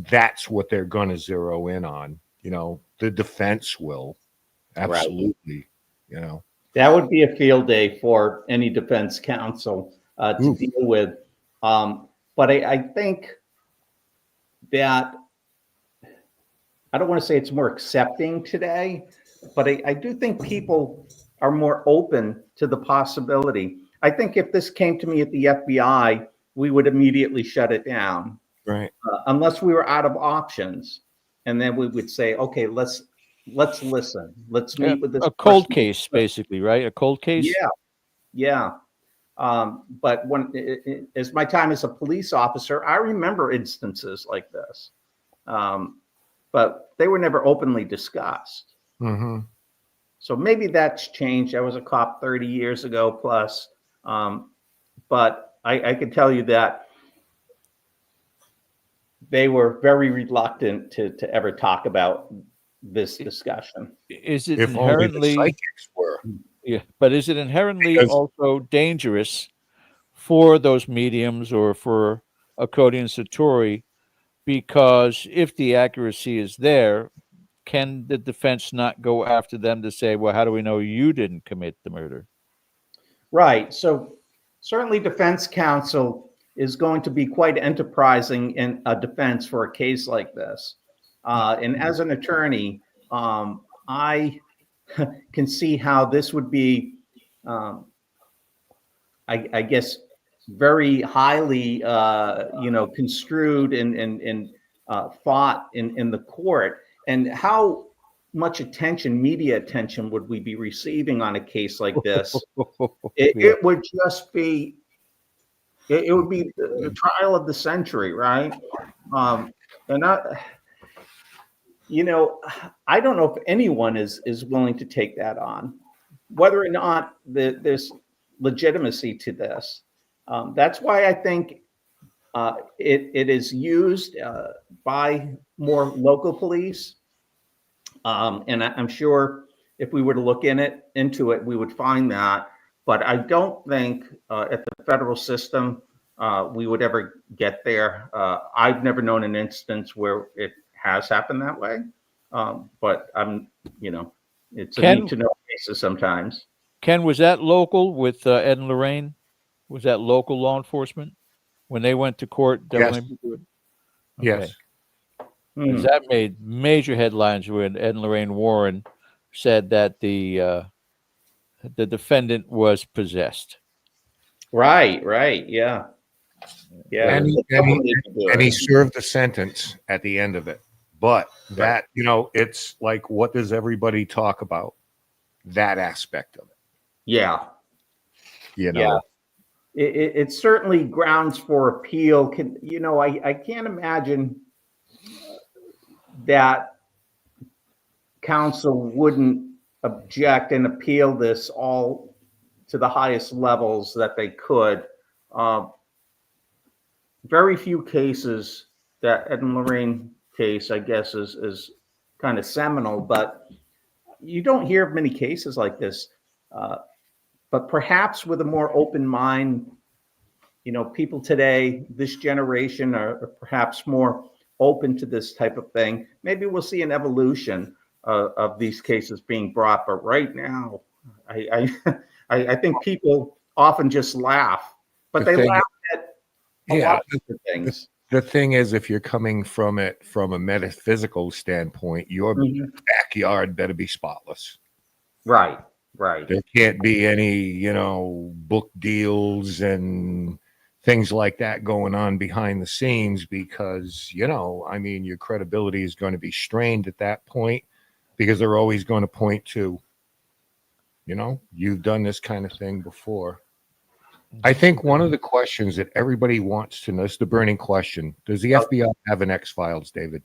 that's what they're going to zero in on. The defense will. Absolutely. That would be a field day for any defense counsel to deal with. But I think that, I don't want to say it's more accepting today, but I do think people are more open to the possibility. I think if this came to me at the FBI, we would immediately shut it down. Right. Unless we were out of options. And then we would say, okay, let's listen. Let's meet with this. A cold case, basically, right? A cold case. Yeah. But as my time as a police officer, I remember instances like this. But they were never openly discussed. Mm-hmm. So maybe that's changed. I was a cop 30 years ago plus. But I can tell you that they were very reluctant to ever talk about this discussion. Is it if inherently, only the psychics were? Yeah, but is it inherently also dangerous for those mediums or for a Cody and Satori? Because if the accuracy is there, can the defense not go after them to say, well, how do we know you didn't commit the murder? Right. So certainly defense counsel is going to be quite enterprising in a defense for a case like this. And as an attorney, I can see how this would be, I guess, very highly, construed and fought in the court. And how much attention, media attention, would we be receiving on a case like this? It would just be, it would be the trial of the century, right? And I don't know if anyone is willing to take that on, whether or not there's legitimacy to this. That's why I think it is used by more local police. And I'm sure if we were to look into it, we would find that. But I don't think at the federal system we would ever get there. I've never known an instance where it has happened that way. But it's a need to know basis sometimes. Ken, was that local with Ed and Lorraine? Was that local law enforcement when they went to court? Yes. Okay. Yes. Because that made major headlines when Ed and Lorraine Warren said that the defendant was possessed. Right. Yeah. And he served the sentence at the end of it. But that, it's like, what does everybody talk about? That aspect of it. Yeah. Yeah. It certainly grounds for appeal. I can't imagine that counsel wouldn't object and appeal this all to the highest levels that they could. Very few cases. That Ed and Lorraine case, I guess, is kind of seminal, but you don't hear of many cases like this. But perhaps with a more open mind, people today, this generation, are perhaps more open to this type of thing. Maybe we'll see an evolution of these cases being brought. But right now, I think people often just laugh, but they laugh at a lot of different things. The thing is, if you're coming from it from a metaphysical standpoint, your backyard better be spotless. Right. There can't be any, book deals and things like that going on behind the scenes because, your credibility is going to be strained at that point because they're always going to point to, you've done this kind of thing before. I think one of the questions that everybody wants to know is the burning question. Does the FBI have an X-Files, David?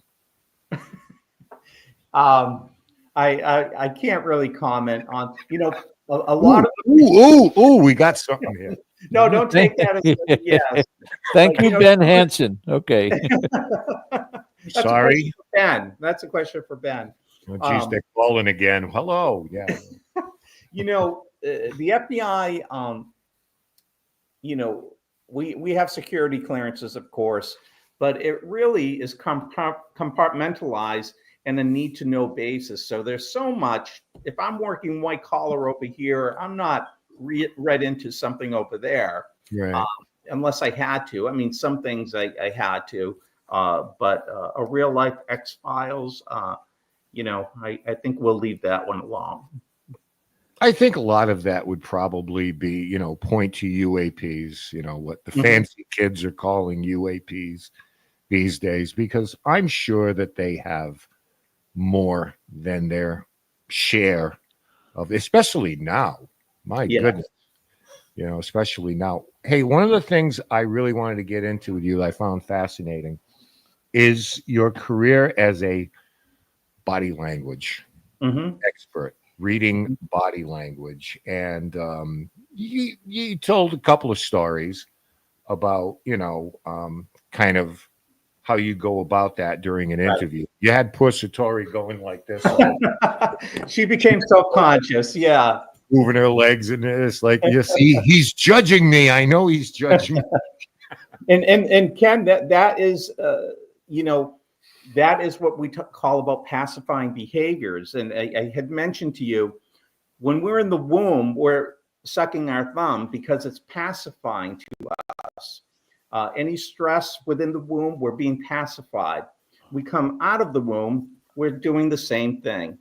I can't really comment on, a lot of. We got something here. No, don't take that as a yes. Thank you, Ben Hansen. Okay. Sorry. Ben. That's a question for Ben. Oh, geez, they're calling again. Hello. Yeah. The FBI, we have security clearances, of course, but it really is compartmentalized and a need to know basis. So there's so much. If I'm working white collar over here, I'm not read into something over there, right? Unless I had to. I mean, some things I had to, but a real life X-Files, I think we'll leave that one alone. I think a lot of that would probably be, point to UAPs, what the fancy kids are calling UAPs these days, because I'm sure that they have more than their share of, especially now. My goodness, especially now. Hey, one of the things I really wanted to get into with you that I found fascinating is your career as a body language expert, reading body language. And you told a couple of stories about, kind of how you go about that during an interview. You had poor Satori going like this. She became self-conscious. Yeah. Moving her legs and it's like, you see, he's judging me. I know he's judging me. And Ken, that is, that is what we call about pacifying behaviors. And I had mentioned to you, when we're in the womb, we're sucking our thumb because it's pacifying to us. Any stress within the womb, we're being pacified. We come out of the womb, we're doing the same thing.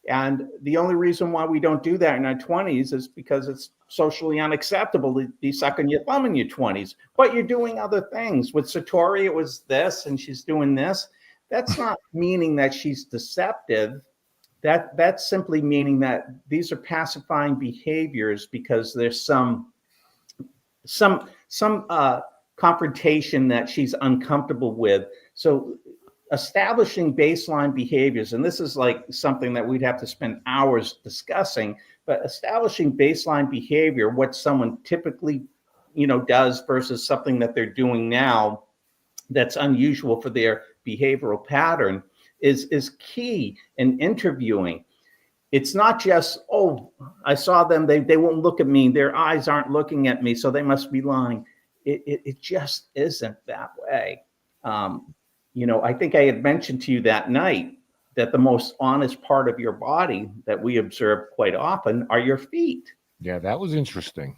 And the only reason why we don't do that in our 20s is because it's socially unacceptable to be sucking your thumb in your 20s. But you're doing other things. With Satori, it was this, and she's doing this. That's not meaning that she's deceptive. That's simply meaning that these are pacifying behaviors because there's some confrontation that she's uncomfortable with. So establishing baseline behaviors, and this is like something that we'd have to spend hours discussing, but establishing baseline behavior, what someone typically, does versus something that they're doing now that's unusual for their behavioral pattern is key in interviewing. It's not just, I saw them, they won't look at me, their eyes aren't looking at me, so they must be lying. It just isn't that way. I think I had mentioned to you that night that the most honest part of your body that we observe quite often are your feet. Yeah, that was interesting.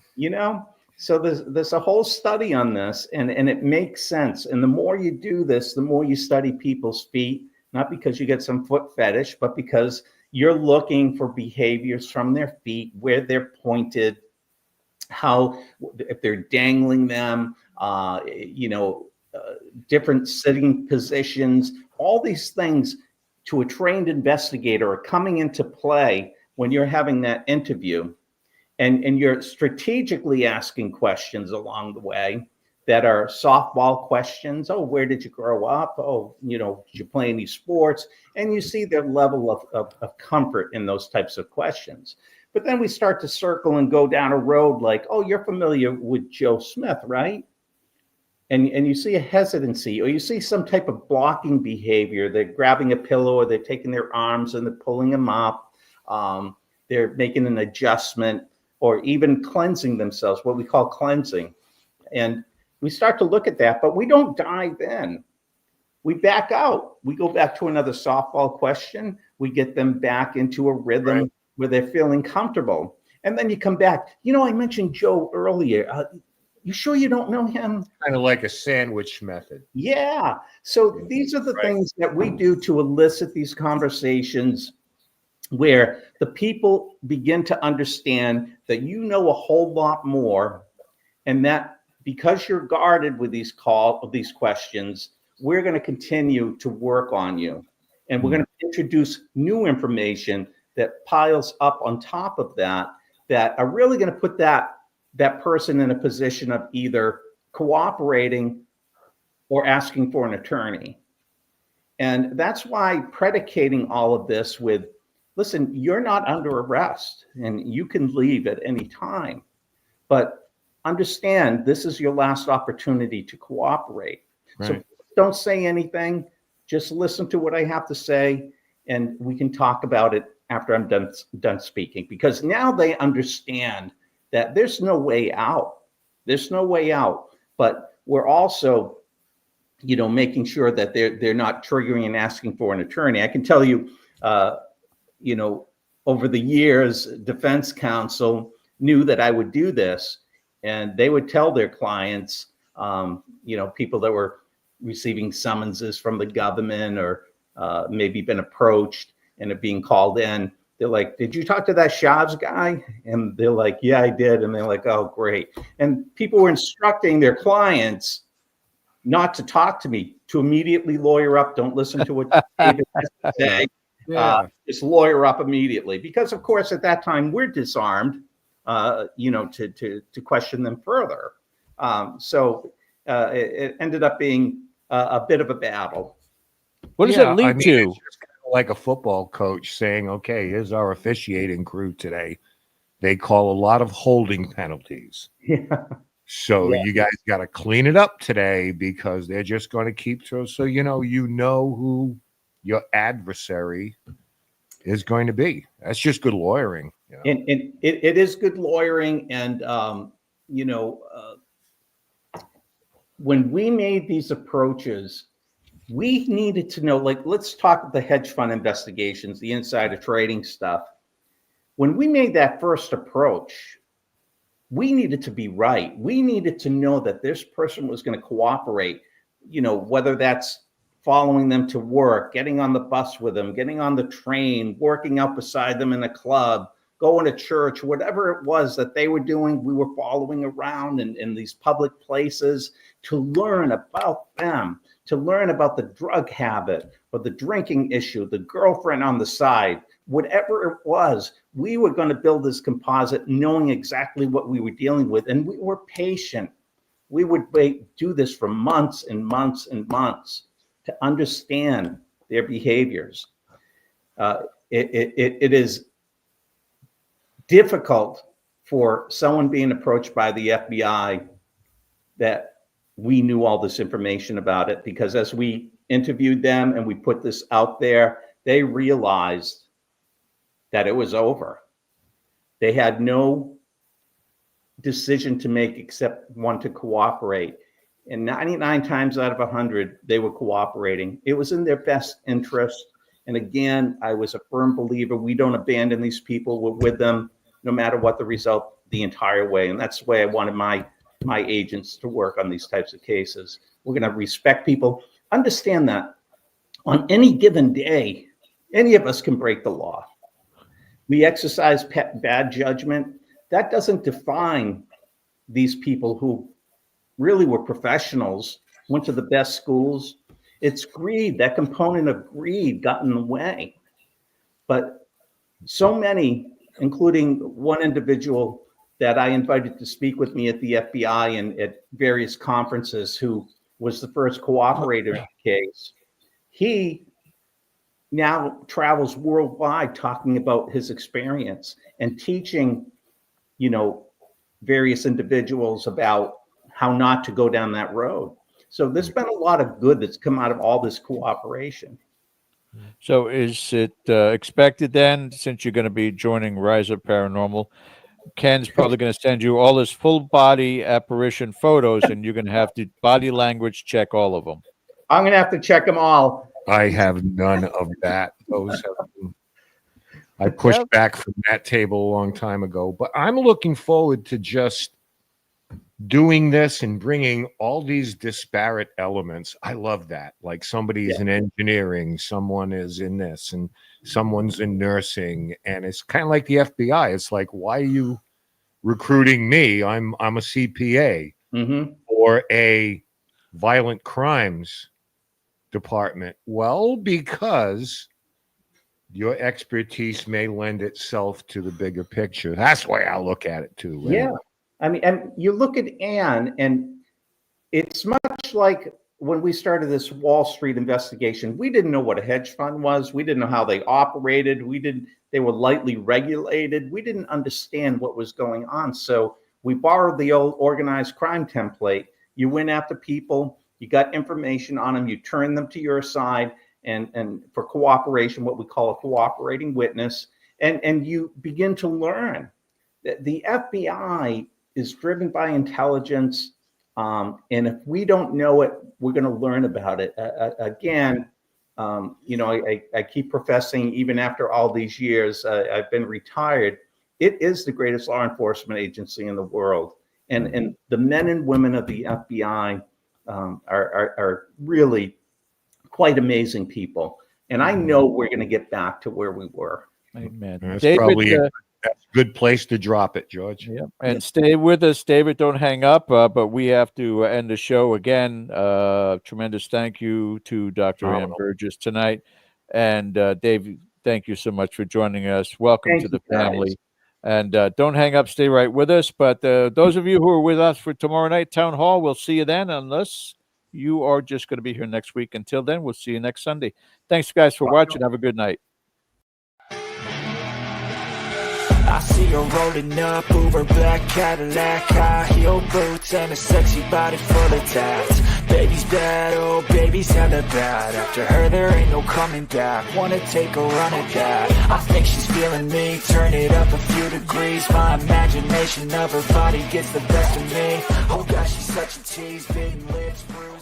So there's a whole study on this, and it makes sense. And the more you do this, the more you study people's feet, not because you get some foot fetish, but because you're looking for behaviors from their feet, where they're pointed, if they're dangling them, different sitting positions, all these things to a trained investigator are coming into play when you're having that interview. And you're strategically asking questions along the way that are softball questions. Where did you grow up? Did you play any sports? And you see their level of comfort in those types of questions. But then we start to circle and go down a road like, oh, you're familiar with Joe Smith, right? And you see a hesitancy, or you see some type of blocking behavior. They're grabbing a pillow, or they're taking their arms and they're pulling them up. They're making an adjustment, or even cleansing themselves, what we call cleansing. And we start to look at that, but we don't dive in. We back out. We go back to another softball question. We get them back into a rhythm where they're feeling comfortable. And then you come back. I mentioned Joe earlier. You sure you don't know him? Kind of like a sandwich method. Yeah. So these are the things that we do to elicit these conversations where the people begin to understand that you know a whole lot more, and that because you're guarded with these questions, we're going to continue to work on you. And we're going to introduce new information that piles up on top of that are really going to put that person in a position of either cooperating or asking for an attorney. And that's why predicating all of this with, listen, you're not under arrest and you can leave at any time, but understand this is your last opportunity to cooperate. Right. So don't say anything, just listen to what I have to say, and we can talk about it after I'm done speaking, because now they understand that there's no way out. There's no way out. But we're also, making sure that they're not triggering and asking for an attorney. I can tell you, over the years, defense counsel knew that I would do this, and they would tell their clients, people that were receiving summonses from the government or maybe been approached and are being called in. They're like, did you talk to that Shavs guy? And they're like, yeah, I did. And they're like, oh, great. And people were instructing their clients not to talk to me, to immediately lawyer up. Don't listen to what David has to say. Just lawyer up immediately. Because, of course, at that time, we're disarmed, to question them further. So it ended up being a bit of a battle. What does it lead to? It's just kind of like a football coach saying, okay, here's our officiating crew today. They call a lot of holding penalties. Yeah. So you guys got to clean it up today because they're just going to keep through. So, you know who your adversary is going to be. That's just good lawyering. And it is good lawyering. And, when we made these approaches, we needed to know, let's talk the hedge fund investigations, the insider trading stuff. When we made that first approach, we needed to be right. We needed to know that this person was going to cooperate, whether that's following them to work, getting on the bus with them, getting on the train, working out beside them in a club, going to church, whatever it was that they were doing, we were following around in these public places to learn about them, to learn about the drug habit or the drinking issue, the girlfriend on the side, whatever it was. We were going to build this composite knowing exactly what we were dealing with. And we were patient. We would do this for months and months and months to understand their behaviors. It is difficult for someone being approached by the FBI that we knew all this information about it, because as we interviewed them and we put this out there, they realized that it was over. They had no decision to make except one to cooperate. And 99 times out of 100, they were cooperating. It was in their best interest. And again, I was a firm believer, we don't abandon these people. We're with them no matter what the result the entire way. And that's the way I wanted my agents to work on these types of cases. We're going to respect people. Understand that on any given day, any of us can break the law. We exercise bad judgment. That doesn't define these people who really were professionals, went to the best schools. It's greed. That component of greed got in the way. But so many, including one individual that I invited to speak with me at the FBI and at various conferences, who was the first cooperator in the case, he now travels worldwide talking about his experience and teaching, various individuals about how not to go down that road. So there's been a lot of good that's come out of all this cooperation. So is it expected then, since you're going to be joining Rise Up Paranormal, Ken's probably going to send you all his full body apparition photos, and you're going to have to body language check all of them? I'm going to have to check them all. I have none of that. I pushed back from that table a long time ago, but I'm looking forward to just doing this and bringing all these disparate elements. I love that. Like somebody is in engineering, someone is in this, and someone's in nursing, and it's kind of like the FBI. It's like, why are you recruiting me? I'm a CPA or a violent crimes department. Well, because your expertise may lend itself to the bigger picture. That's the way I look at it too. Yeah. I mean, and you look at Anne, and it's much like when we started this Wall Street investigation. We didn't know what a hedge fund was. We didn't know how they operated. They were lightly regulated. We didn't understand what was going on. So we borrowed the old organized crime template. You went after people, you got information on them, you turned them to your side, and for cooperation, what we call a cooperating witness, and you begin to learn that the FBI is driven by intelligence, and if we don't know it, we're going to learn about it. Again, I keep professing, even after all these years, I've been retired, it is the greatest law enforcement agency in the world, and the men and women of the FBI are really quite amazing people, and I know we're going to get back to where we were. Amen. That's David, probably that's a good place to drop it, George. Yeah, and stay with us, David. Don't hang up. But we have to end the show again. Tremendous thank you to Dr. Ann Burgess tonight, and Dave. Thank you so much for joining us. Welcome to the family. And don't hang up. Stay right with us. But those of you who are with us for tomorrow night town hall, we'll see you then. Unless you are just going to be here next week. Until then, we'll see you next Sunday. Thanks, guys, for watching. Have a good night. I see her rolling up, Uber black Cadillac, high heel boots and a sexy body full of tats. Baby's bad, oh baby's hella bad. After her there ain't no coming back. Wanna take a run at that. I think she's feeling me, turn it up a few degrees. My imagination of her body gets the best of me. Oh gosh, she's such a tease, bitten lips, bruised.